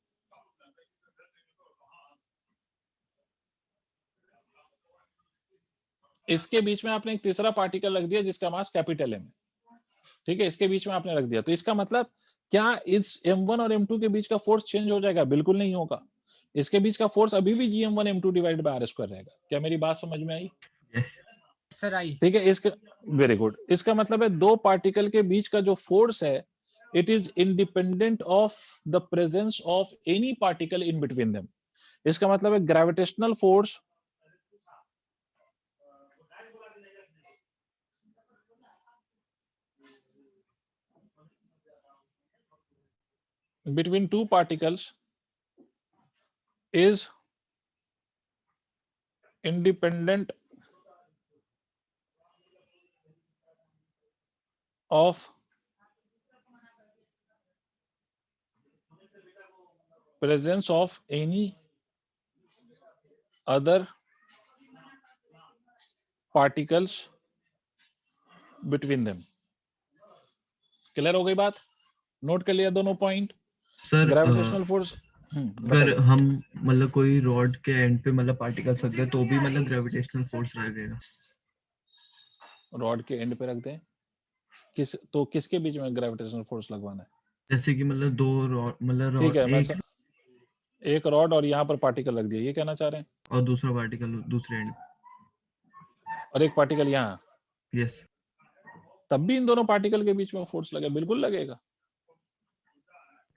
इसके बीच में आपने एक तीसरा पार्टिकल रख दिया जिसका मास कैपिटल M है। ठीक है, इसके बीच में आपने रख दिया, तो इसका मतलब क्या इस m1 और m2 के बीच का फोर्स चेंज हो जाएगा? बिल्कुल नहीं होगा। इसके बीच का फोर्स अभी भी gm1 m2 divided by r² रहेगा। क्या मेरी बात समझ में आई? Sir I. ठीक है, इसका वेरी गुड। इसका मतलब है दो पार्टिकल के बीच का जो फोर्स है it is independent of the presence of any particle in between them. इसका मतलब है gravitational force between two particles is independent of presence of any other particles between them। Clear हो गई बात? नोट कर लिया दोनों पॉइंट? सर ग्रेविटेशनल फोर्स अगर हम मतलब कोई रॉड के एंड पे मतलब पार्टिकल्स रख दे तो भी मतलब ग्रेविटेशनल फोर्स रहेगा? रॉड के एंड पे रख दें तो किसके बीच में ग्रेविटेशनल फोर्स लगवाना है? जैसे कि मतलब दो रॉड, मतलब ठीक है, रॉड एक रॉड और यहाँ पर पार्टिकल रख दिया, ये कहना चाह रहे हैं? और दूसरा पार्टिकल दूसरे एंड। और एक पार्टिकल यहाँ, यस। तब भी इन दोनों पार्टिकल के बीच में फोर्स लगेगा? बिल्कुल लगेगा।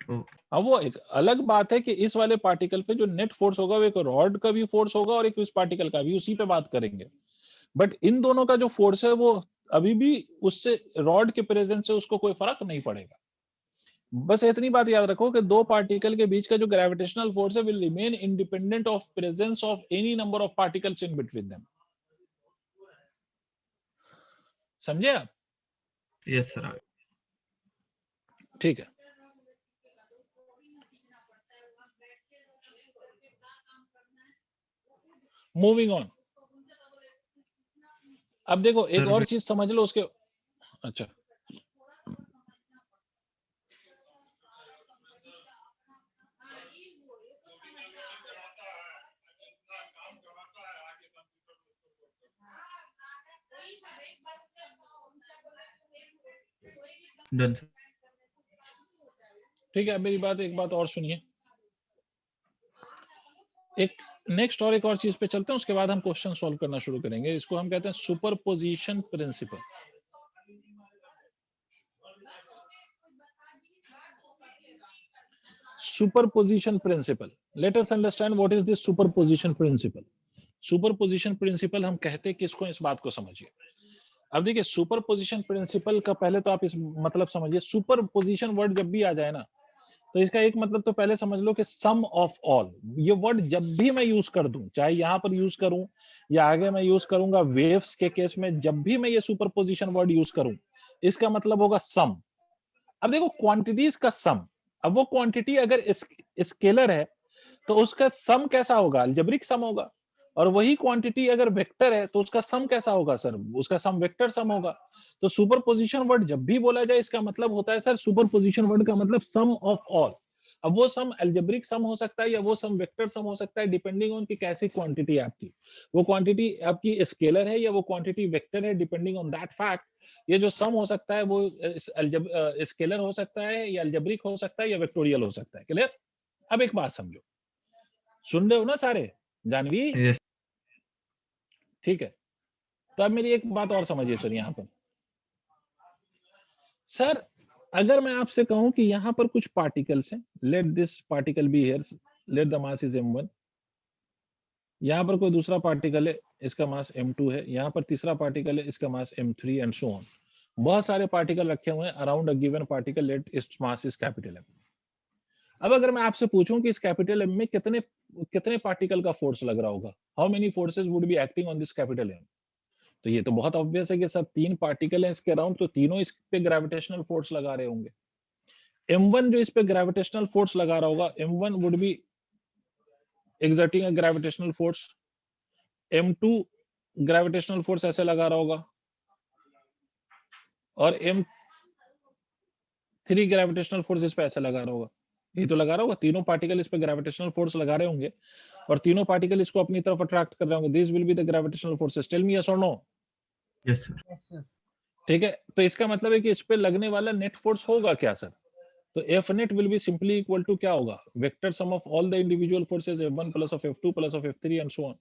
ओके। अब वो एक अलग बात है कि इस वाले पार्टिकल पे जो नेट फोर्स होगा वो एक रॉड का भी फोर्स होगा और एक इस पार्टिकल का भी, उसी पे बात करेंगे। बट इन दोनों का जो फोर्स है वो अभी भी उससे रॉड के प्रेजेंस से उसको कोई फर्क नहीं पड़ेगा। बस इतनी बात याद रखो कि दो पार्टिकल के बीच का जो ग्रेविटेशनल फोर्स है will remain independent of presence of any number of particles in between them. समझे आप? Yes sir. ठीक है, मूविंग ऑन। अब देखो एक और चीज समझ लो उसके। अच्छा, डन। ठीक है, मेरी बात एक बात और सुनिए। एक नेक्स्ट और एक और चीज पे चलते हैं, उसके बाद हम क्वेश्चन सॉल्व करना शुरू करेंगे। इसको हम कहते हैं superposition principle. Superposition principle, let us understand what is this superposition principle. Superposition principle हम कहते हैं किसको, इस बात को समझिए। अब देखिए सुपरपोजिशन प्रिंसिपल का पहले तो आप इस मतलब समझिए। सुपरपोजिशन वर्ड जब भी आ जाए ना तो इसका एक मतलब तो पहले समझ लो कि सम ऑफ ऑल। ये वर्ड जब भी मैं यूज कर दूं, चाहे यहां पर यूज करूं या आगे मैं यूज करूंगा वेव्स के केस में, जब भी मैं ये सुपरपोजिशन वर्ड यूज करूं इसका मतलब होगा सम। अब देखो क्वांटिटीज का सम, अब वो क्वांटिटी अगर स्केलर है तो उसका सम कैसा होगा? अलजेब्रिक सम होगा। और वही क्वांटिटी अगर वेक्टर है तो उसका सम कैसा होगा सर? उसका सम वेक्टर सम होगा। तो सुपरपोजिशन वर्ड जब भी बोला जाए इसका मतलब होता है सर, सुपरपोजिशन वर्ड का मतलब सम ऑफ ऑल। अब वो सम अलजेब्रिक सम हो सकता है या वो सम वेक्टर सम हो सकता है, डिपेंडिंग ऑन कि कैसी क्वांटिटी है आपकी। वो क्वांटिटी आपकी स्केलर है या वो क्वांटिटी वेक्टर है, डिपेंडिंग ऑन दैट फैक्ट ये जो सम हो सकता है वो स्केलर हो सकता है या अलजेब्रिक हो सकता है या वेक्टोरियल हो सकता है। क्लियर? अब एक बात समझो, सुन रहे हो ना सारे जानवी? यस। ठीक है, तो अब मेरी एक बात और समझिए सर। यहाँ पर सर अगर मैं आपसे कहूं कि यहाँ पर कुछ पार्टिकल्स हैं, let this particle be here, let the mass is m1। यहाँ पर कोई दूसरा पार्टिकल है, इसका मास m2 है। यहाँ पर तीसरा पार्टिकल है, इसका मास m3 एंड सो ऑन। बहुत सारे पार्टिकल रखे हुए हैं around a given particle, let its mass is capital M। अब अगर मैं आपसे पूछूं कि इस कैपिटल एम में कितने कितने पार्टिकल का फोर्स लग रहा होगा, how many forces would be acting on this capital M, तो ये तो बहुत ऑब्वियस है कि सर 3 पार्टिकल है इसके अराउंड, तो तीनों इस पे ग्रेविटेशनल फोर्स लगा रहे होंगे। m1 जो इस पे ग्रेविटेशनल फोर्स लगा रहा होगा, m1 would be exerting a gravitational force, m2 gravitational force ऐसे लगा रहा होगा, और m3 ग्रेविटेशनल फोर्स इस पे ऐसे लगा रहा होगा। ये तो लगा रहा होगा, तीनों पार्टिकल इस पे ग्रेविटेशनल फोर्स लगा रहे होंगे और तीनों पार्टिकल इसको अपनी तरफ अट्रैक्ट कर रहे होंगे। This will be the gravitational forces. Tell me yes or no. Yes sir. Yes sir. ठीक है, तो इसका मतलब है कि इस पे लगने वाला नेट फोर्स होगा क्या सर? तो F net will be simply equal to क्या होगा, vector sum of all the individual forces F1 plus of F2 plus of F3 and so on.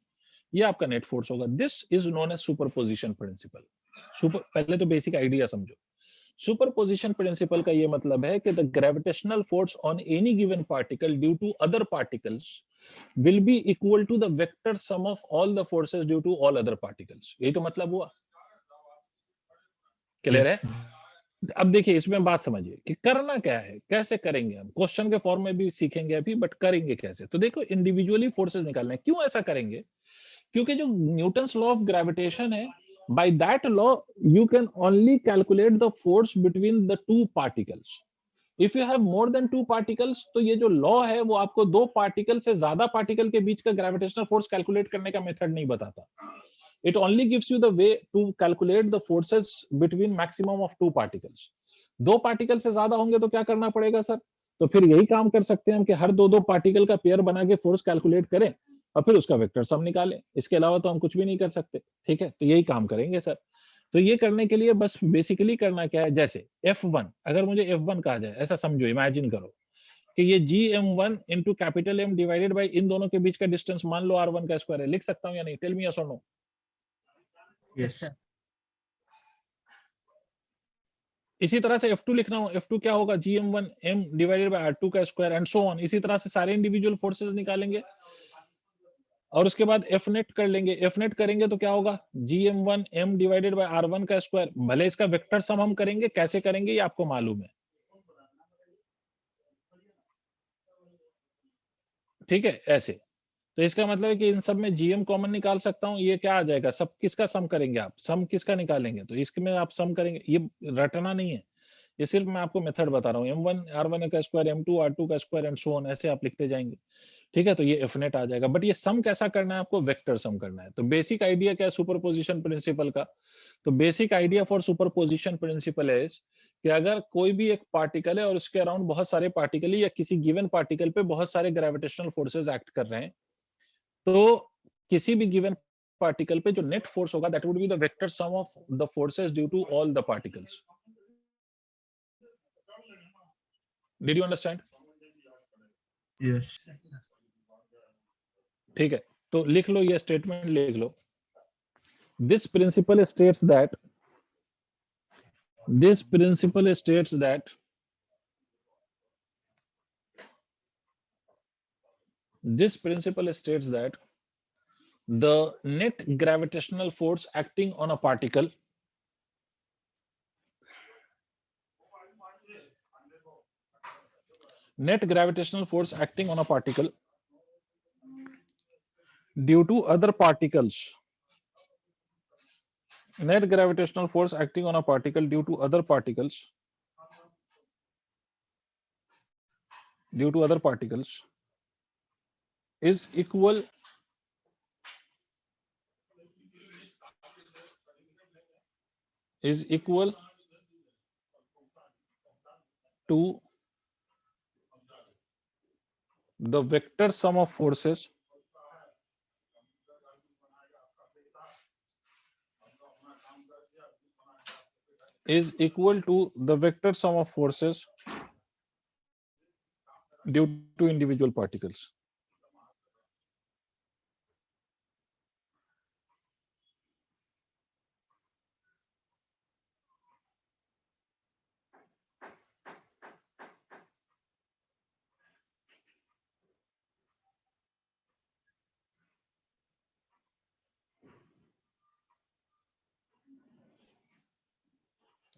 ये आपका नेट फोर्स होगा। This is known as superposition principle. पहले तो basic idea समझो। Superposition principle का ये मतलब है कि the gravitational force on any given particle due to other particles will be equal to the vector sum of all the forces due to all other particles. यही तो मतलब हुआ। क्लियर है? अब देखिए इसमें बात समझिए कि करना क्या है, कैसे करेंगे हम। क्वेश्चन के फॉर्म में भी सीखेंगे अभी, बट करेंगे कैसे। तो देखो इंडिविजुअली फोर्सेस निकालने। क्यों ऐसा करेंगे? क्योंकि जो न्यूटन्स लॉ ऑफ ग्रेविटेशन है, by that law you can only calculate the force between the two particles. If you have more then two particles, तो ये जो लॉ है वो आपको दो पार्टिकल से ज्यादा पार्टिकल के बीच का ग्रेविटेशनल फोर्स कैलकुलेट करने का मेथड नहीं बताता। It only gives you the way to calculate the forces between maximum of two particles. दो पार्टिकल से ज्यादा होंगे तो क्या करना पड़ेगा सर? तो फिर यही काम कर सकते हैं हम कि हर दो दो पार्टिकल का पेयर बना के फोर्स कैलकुलेट करें और फिर उसका वेक्टर सम निकालें। इसके अलावा तो हम कुछ भी नहीं कर सकते। ठीक है, तो यही काम करेंगे सर। तो ये करने के लिए बस बेसिकली करना क्या है, जैसे F1, अगर मुझे F1 कहा जाए, ऐसा समझो, इमेजिन करो कि ये GM1 into capital M divided by इन दोनों के बीच का डिस्टेंस मान लो R1 का स्क्वायर है। लिख सकता हूं या नहीं? Tell me yes or no. Yes sir. इसी तरह से F2 लिखना हो, F2 क्या होगा, GM1 M divided by R2 का स्क्वायर एंड सो ऑन। इसी तरह से सारे इंडिविजुअल फोर्सेस निकालेंगे और उसके बाद F नेट कर लेंगे। F नेट करेंगे तो क्या होगा, GM1 M divided by R1 का स्क्वायर। भले इसका वेक्टर सम हम करेंगे, कैसे करेंगे ये आपको मालूम है। ठीक है, ऐसे। तो इसका मतलब है कि इन सब में GM कॉमन निकाल सकता हूं। ये क्या आ जाएगा, सब किसका सम करेंगे आप, सम किसका निकालेंगे, तो इसमें आप सम करेंगे। ये रटना नहीं है, ये सिर्फ मैं आपको मेथड बता रहा हूँ। M1 R1 का स्क्वायर, M2 R2 का स्क्वायर एंड सो ऑन, ऐसे आप लिखते जाएंगे। ठीक है, तो ये F नेट आ जाएगा। बट ये सम कैसा करना है आपको, वेक्टर सम करना है। तो बेसिक आइडिया क्या है सुपरपोजिशन प्रिंसिपल का? तो basic idea for superposition principle है कि अगर कोई भी एक पार्टिकल है और उसके अराउंड बहुत सारे पार्टिकल या किसी गिवन पार्टिकल पे बहुत सारे ग्रेविटेशनल फोर्सेस एक्ट कर रहे हैं, तो किसी भी गिवन पार्टिकल पे जो नेट फोर्स होगा that would be the vector sum of the forces due to all the particles. Did you understand? Yes. ठीक है, तो लिख लो, ये स्टेटमेंट लिख लो। This principle states that this principle states that the net gravitational force acting on a particle due to other particles net gravitational force acting on a particle due to other particles is equal to the vector sum of forces due to individual particles।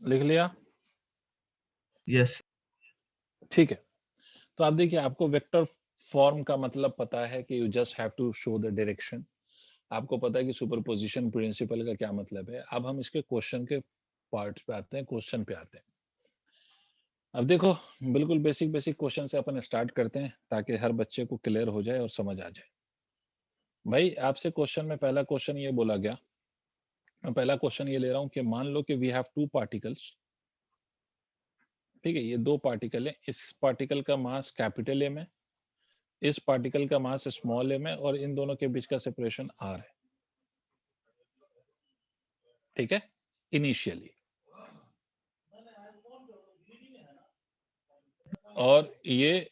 लिख लिया? Yes. ठीक है, तो आप देखिए, आपको vector form का मतलब पता है कि you just have to show the direction. आपको पता है कि सुपरपोजिशन प्रिंसिपल का क्या मतलब है। अब हम इसके क्वेश्चन के पार्ट पे आते हैं, क्वेश्चन पे आते हैं। अब देखो, बिल्कुल बेसिक बेसिक क्वेश्चन से अपन स्टार्ट करते हैं ताकि हर बच्चे को क्लियर हो जाए और समझ आ जाए। भाई आपसे क्वेश्चन में पहला क्वेश्चन ये बोला गया, मैं पहला क्वेश्चन ये ले रहा हूं कि मान लो कि वी हैव टू पार्टिकल्स, ठीक है, ये दो पार्टिकल है, इस पार्टिकल का मास कैपिटल एम है, इस पार्टिकल का मास स्मॉल एम है, और इन दोनों के बीच का सेपरेशन आर है, ठीक है, इनिशियली। और ये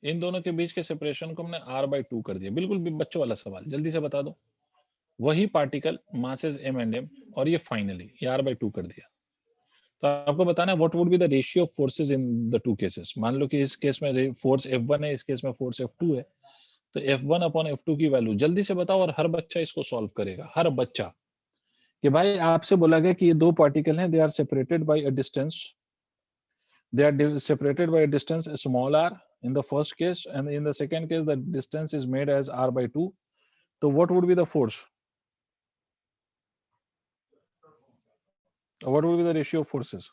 इन दोनों के बीच के सेपरेशन को हमने r/2 कर दिया। बिल्कुल भी बच्चों वाला सवाल, जल्दी से बता दो। वही particle masses m and m, और ये फाइनली ये r/2 कर दिया। तो आपको बताना है what would be the ratio of forces in the two cases. मान लो कि इस केस में फोर्स F1 है, इस केस में फोर्स F2 है, तो F1 अपॉन F2 की वैल्यू जल्दी से बताओ, और हर बच्चा इसको सॉल्व करेगा, हर बच्चा। कि भाई आपसे बोला गया कि ये दो पार्टिकल हैं, they are separated by a distance, they are separated by a distance small r in the first case, and in the second case the distance is made as r/2. So what would be the force? What would be the ratio of forces?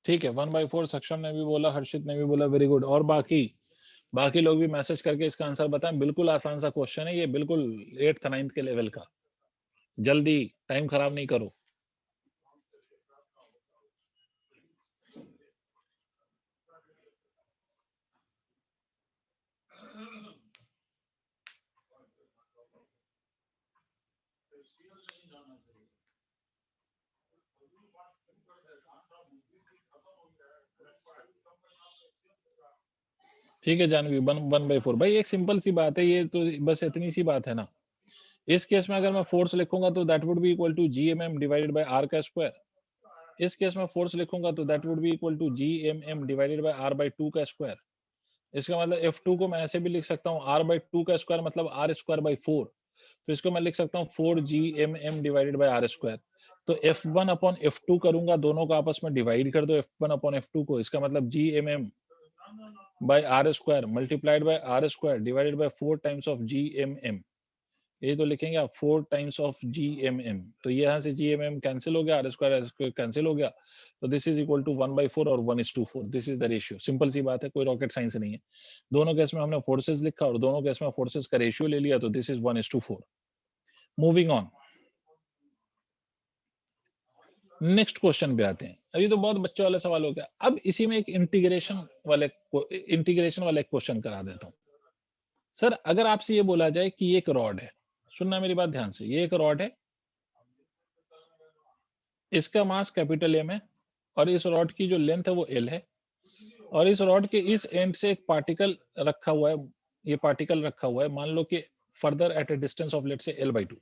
ठीक है, 1/4 सक्षम ने भी बोला, हर्षित ने भी बोला, very good. और बाकी लोग भी मैसेज करके इसका आंसर बताएं। बिल्कुल आसान सा क्वेश्चन है ये, बिल्कुल 8th 9th के लेवल का। जल्दी, टाइम खराब नहीं करो। ठीक है जानवी, 1/4। भाई एक सिंपल सी बात है ये, तो बस इतनी सी बात है ना। इस केस में अगर मैं फोर्स लिखूंगा तो that would be equal to GMM divided by R का स्क्वायर। इस केस में फोर्स लिखूंगा तो that would be equal to GMM divided by R/2 का स्क्वायर। इसका मतलब F2 को मैं ऐसे भी लिख सकता हूँ, R/2 का स्क्वायर मतलब R²/4। तो इसको मैं लिख सकता हूँ 4GMM डिवाइडेड बाय R²। तो F1 अपॉन F2 करूंगा, दोनों को आपस में डिवाइड कर दो, F1 अपॉन F2 को। इसका मतलब GMM by R² multiplied by R² divided by 4 times of GMM। ये तो लिखेंगे आप 4 टाइम्स ऑफ GMM। तो ये यहाँ से GMM कैंसिल हो गया, R² कैंसिल हो गया, तो दिस इज इक्वल टू 1/4 और 1:4। This is the ratio. Simple सी बात है, कोई रॉकेट साइंस नहीं है। दोनों केस में हमने फोर्सेस लिखा और दोनों केस में फोर्सेस का रेशियो ले लिया, तो this is 1:4। Moving on, next question पे आते हैं। अभी तो बहुत बच्चों वाला सवाल हो गया। अब इसी में एक इंटीग्रेशन वाले क्वेश्चन करा देता हूं। सर अगर आपसे ये बोला जाए कि ये एक रॉड है, सुनना मेरी बात ध्यान से, ये एक रॉड है, इसका मास कैपिटल M है, और इस रॉड की जो लेंथ है वो L है, और इस रॉड के इस एंड से एक पार्टिकल रखा हुआ है, ये पार्टिकल रखा हुआ है, मान लो कि further at a distance of let's say L/2।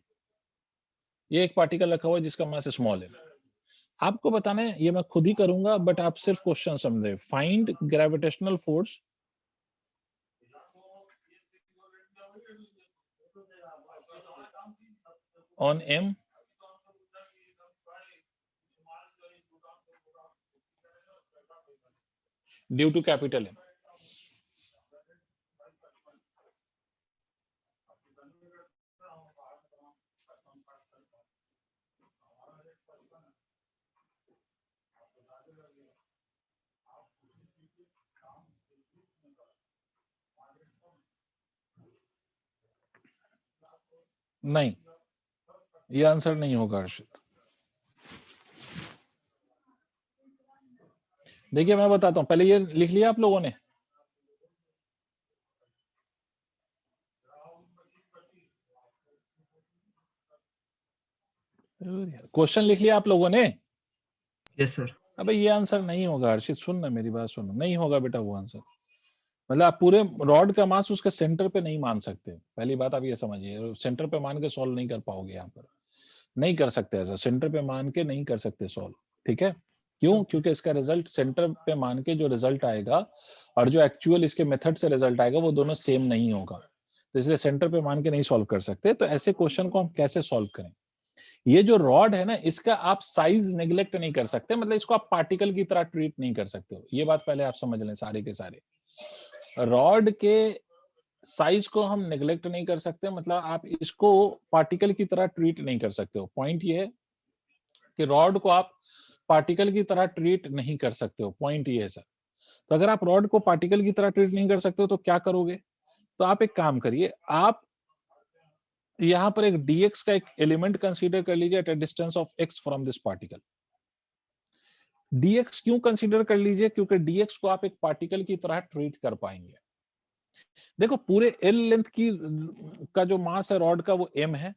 ये एक पार्टिकल रखा हुआ है जिसका मास स्मॉल है। आपको बताना है, ये मैं खुद ही करूंगा, बट आप सिर्फ क्वेश्चन समझे। Find gravitational force on M due to capital M। नहीं, ये आंसर नहीं होगा हर्षित। देखिए मैं बताता हूं, पहले ये लिख लिया आप लोगों ने? क्वेश्चन लिख लिया आप लोगों ने? Yes sir. अबे ये आंसर नहीं होगा हर्षित, सुन ना मेरी बात, सुनो, नहीं होगा बेटा वो आंसर। मतलब आप पूरे रॉड का मास उसके सेंटर पे नहीं मान सकते, पहली बात आप ये समझिए। सेंटर पे मान के सॉल्व नहीं कर पाओगे यहाँ पर। नहीं कर सकते ऐसा, सेंटर पे मान के नहीं कर सकते सॉल्व, ठीक है? क्यों? क्योंकि इसका रिजल्ट सेंटर पे मान के जो रिजल्ट आएगा और जो एक्चुअल इसके मेथड से रिजल्ट आएगा वो दोनों सेम नहीं होगा, तो इसलिए सेंटर पे मान के नहीं सॉल्व कर सकते। तो ऐसे क्वेश्चन को हम कैसे सॉल्व करें? ये जो रॉड है ना, इसका आप साइज नेग्लेक्ट नहीं कर सकते, मतलब इसको आप पार्टिकल की तरह ट्रीट नहीं कर सकते हो, ये बात पहले आप समझ लें सारे के सारे। रॉड के साइज को हम नेग्लेक्ट नहीं कर सकते, मतलब आप इसको पार्टिकल की तरह ट्रीट नहीं कर सकते हो। पॉइंट ये है कि रॉड को आप पार्टिकल की तरह ट्रीट नहीं कर सकते हो, पॉइंट ये है सर। तो अगर आप रॉड को पार्टिकल की तरह ट्रीट नहीं कर सकते हो तो क्या करोगे? तो आप एक काम करिए, आप यहां पर एक dx का एक एलिमेंट कंसीडर कर लीजिए at a distance of x from this particle. dx क्यों कंसीडर कर लीजिए? क्योंकि dx को आप एक पार्टिकल की तरह ट्रीट कर पाएंगे। देखो पूरे L लेंथ की का जो मास है रॉड का वो m है,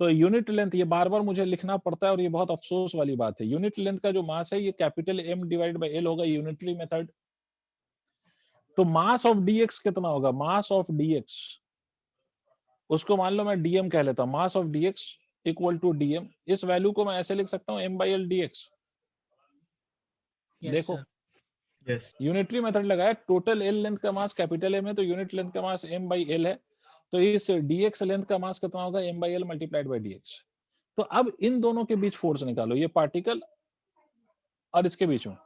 तो यूनिट लेंथ, ये बार बार मुझे लिखना पड़ता है और ये बहुत अफसोस वाली बात है, यूनिट लेंथ का जो मास है ये capital M divide by L होगा, यूनिटरी मेथड। तो मास ऑफ dx कितना होगा? मास ऑफ dx, उसको मान लो मैं dm कह लेता हूं, mass of dx equal to dm। इस वैल्यू को मैं ऐसे लिख सकता हूं m/l dx। देखो यस यूनिटरी मेथड लगाया, टोटल L लेंथ का मास कैपिटल M है, तो यूनिट लेंथ का मास m/l है, तो इस dx लेंथ का मास कितना होगा? m/l multiplied by dx। तो अब इन दोनों के बीच फोर्स निकालो, ये पार्टिकल और इसके बीच में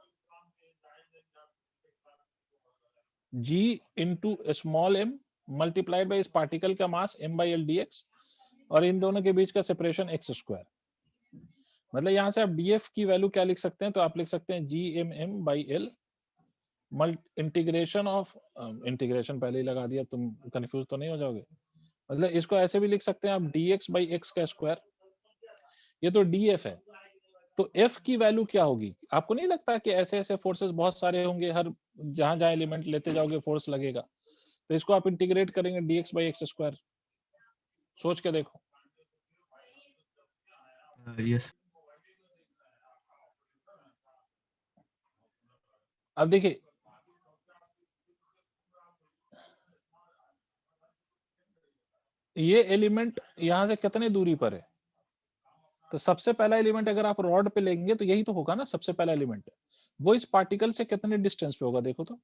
g into small m multiplied by इस पार्टिकल का मास m/l dx, और इन दोनों के बीच का सेपरेशन x²। मतलब यहां से आप df की वैल्यू क्या लिख सकते हैं? तो आप लिख सकते हैं gmm/l इंटीग्रेशन ऑफ, इंटीग्रेशन पहले ही लगा दिया, तुम कंफ्यूज तो नहीं हो जाओगे। मतलब इसको ऐसे भी लिख सकते हैं आप dx/x का स्क्वायर, ये तो df है। तो f की वैल्यू क्या होगी? आपको नहीं लगता कि ऐसे ऐसे फोर्सेस बहुत सारे होंगे, हर जहां जहां एलिमेंट लेते जाओगे फोर्स लगेगा, तो इसको आप इंटीग्रेट करेंगे dx/x स्क्वायर। सोच के देखो। यस अब देखिए ये एलिमेंट यहां से कितने दूरी पर है? तो सबसे पहला एलिमेंट अगर आप रॉड पे लेंगे तो यही तो होगा ना, सबसे पहला एलिमेंट वो इस पार्टिकल से कितने डिस्टेंस पे होगा? देखो तो।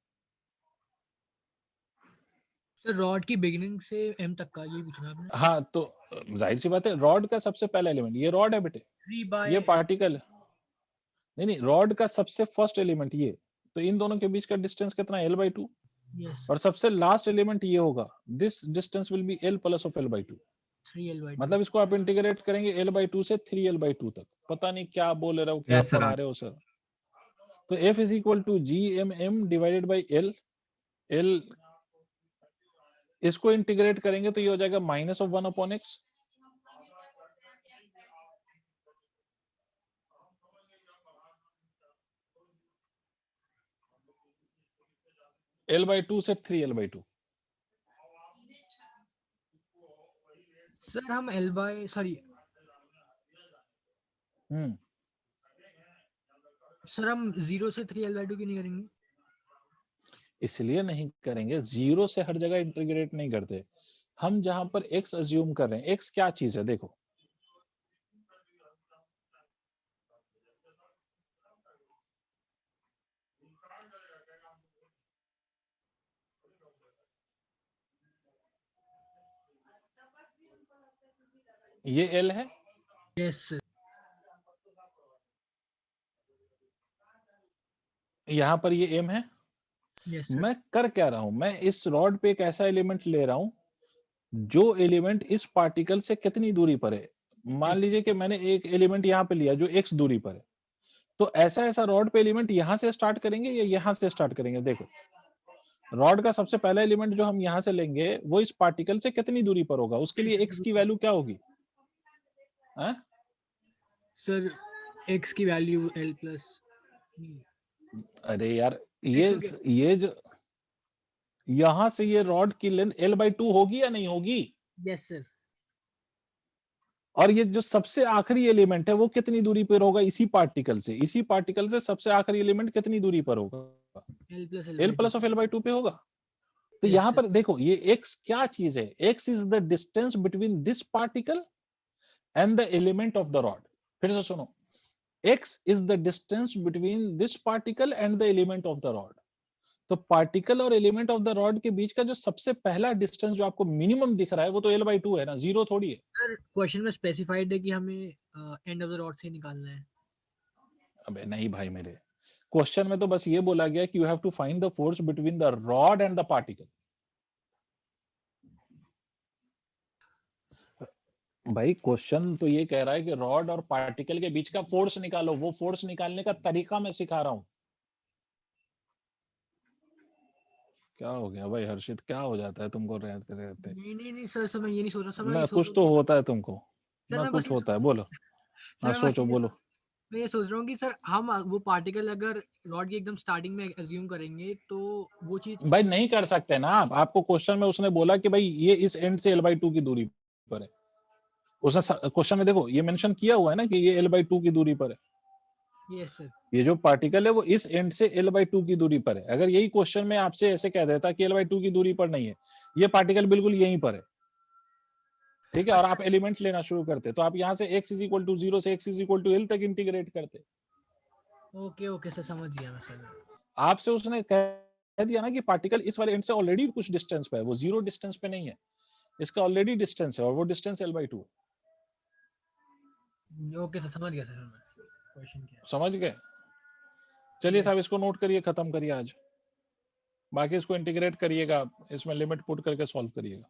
सर रॉड की बिगिनिंग से m तक का, ये पूछना आपने? हाँ तो जाहिर सी बात है, रॉड का सबसे पहला एलिमेंट ये रॉड है बेटे, 3 ये by पार्टिकल नहीं नहीं, रॉड का सबसे फर्स्ट एलिमेंट ये, तो इन दोनों के बीच का डिस्टेंस कितना है? l/2। yes और सबसे लास्ट एलिमेंट ये होगा, this distance will be l plus of l/2। 3l/2। मतलब इसको आप इंटीग्रेट करेंगे l/2 से 3l/2 तक। पता नहीं क्या बोल रहे हो, क्या यस सर पढ़ा रहे हो सर। तो F is equal to gmm divided by l। l इसको इंटीग्रेट करेंगे तो ये हो जाएगा -1/x। l/2 से 3l/2। सर हम l by सॉरी सर हम 0 से 3l/2 की नहीं करेंगे? इसलिए नहीं करेंगे, 0 से हर जगह इंटीग्रेट नहीं करते हम, जहां पर x अज्यूम कर रहे हैं। x क्या चीज है? देखो ये l है, yes sir यहां पर ये m है। yes sir मैं कर क्या रहा हूं? मैं इस रॉड पे एक ऐसा एलिमेंट ले रहा हूं जो एलिमेंट इस पार्टिकल से कितनी दूरी पर है। मान लीजिए कि मैंने एक एलिमेंट यहां पे लिया जो x दूरी पर है, तो ऐसा ऐसा रॉड पे एलिमेंट यहां से स्टार्ट करेंगे या यहां से स्टार्ट करेंगे? देखो रॉड का सबसे पहला एलिमेंट जो हम यहां से लेंगे वो इस पार्टिकल से कितनी दूरी पर होगा, उसके लिए x की वैल्यू क्या होगी? सर x की वैल्यू l प्लस अरे यार ये हो गया। ये जो यहां से ये रॉड की लेंथ l/2 होगी या नहीं होगी? yes sir और ये जो सबसे आखिरी एलिमेंट है वो कितनी दूरी पर होगा? इसी पार्टिकल से, इसी पार्टिकल से सबसे आखिरी एलिमेंट कितनी दूरी पर होगा? l प्लस ऑफ l/2 पे होगा। तो yes यहां sir पर देखो ये x क्या चीज है? x is the distance between this particle and the element of the rod. फिर से सुनो, x is the distance between this particle and the element of the rod. तो पार्टिकल और एलिमेंट ऑफ द रॉड के बीच का जो सबसे पहला डिस्टेंस जो आपको मिनिमम दिख रहा है वो तो l/2 है ना, जीरो थोड़ी है। सर क्वेश्चन में स्पेसिफाइड है कि हमें एंड ऑफ द रॉड से निकालना है। अबे नहीं भाई मेरे, क्वेश्चन में तो बस ये बोला गया कि you have to find the force between the rod and the particle. भाई क्वेश्चन तो ये कह रहा है कि रॉड और पार्टिकल के बीच का फोर्स निकालो, वो फोर्स निकालने का तरीका मैं सिखा रहा हूं। क्या हो गया भाई हर्षित, क्या हो जाता है तुमको रहते रहते? नहीं सर मैं ये नहीं सोच रहा सर, मैं कुछ तो होता है तुमको, सर, मैं मैं कुछ बस होता है, बोलो। हाँ सर सोचो, बोलो। मैं ये सोच रहा हूँ कि सर हम वो पार्टिकल अगर रॉड की एकदम स्टार्टिंग में अज्यूम करेंगे तो वो चीज भाई नहीं कर सकते ना आप, आपको क्वेश्चन में उसने बोला कि भाई ये इस एंड से l/2 की दूरी पर है। उसने क्वेश्चन में देखो ये मेंशन किया हुआ है ना कि ये l/2 की दूरी पर है। Yes sir. ये जो पार्टिकल है वो इस एंड से l/2 की दूरी पर है। अगर यही क्वेश्चन में आपसे ऐसे कह देता कि l/2 की दूरी पर नहीं है, ये पार्टिकल बिल्कुल यहीं पर है, ठीक है, और आप एलिमेंट्स लेना शुरू करते तो आप यहाँ से x = 0 से x = l तक इंटीग्रेट करते। ओके सर, समझ गया मैं सर। आपसे उसने कह दिया ना कि पार्टिकल इस वाले एंड से ऑलरेडी कुछ डिस्टेंस पे है, वो जीरो डिस्टेंस पे नहीं है, इसका ऑलरेडी डिस्टेंस है और वो डिस्टेंस l/2 है। ओके सर, समझ गया सर मैं क्वेश्चन क्या है। समझ गए? चलिए साहब इसको नोट करिए, खत्म करिए आज, बाकी इसको इंटीग्रेट करिएगा, इसमें लिमिट पुट करके सॉल्व करिएगा।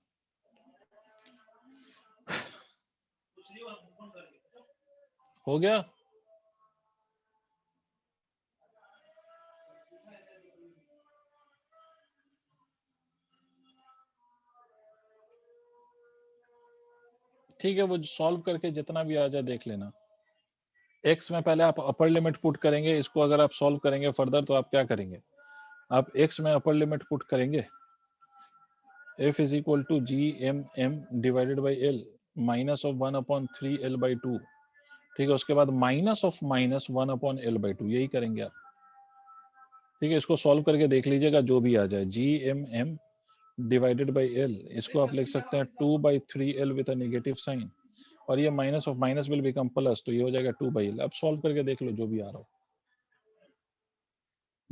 हो गया? ठीक है, वो सॉल्व करके जितना भी आ जाए देख लेना। x में पहले आप अपर लिमिट पुट करेंगे, इसको अगर आप सॉल्व करेंगे फर्दर तो आप क्या करेंगे, आप x में अपर लिमिट पुट करेंगे, f = gmm divided by l minus of 1/3 l/2, ठीक है, उसके बाद माइनस ऑफ माइनस 1/l/2, यही करेंगे आप। ठीक है, इसको सॉल्व करके देख लीजिएगा जो भी आ जाए, gmm डिवाइडेड बाई l, इसको आप लिख सकते हैं 2/3l with a negative sign, और ये minus of minus will become plus, तो ये हो जाएगा 2/l। अब सॉल्व करके देख लो जो भी आ रहा हो।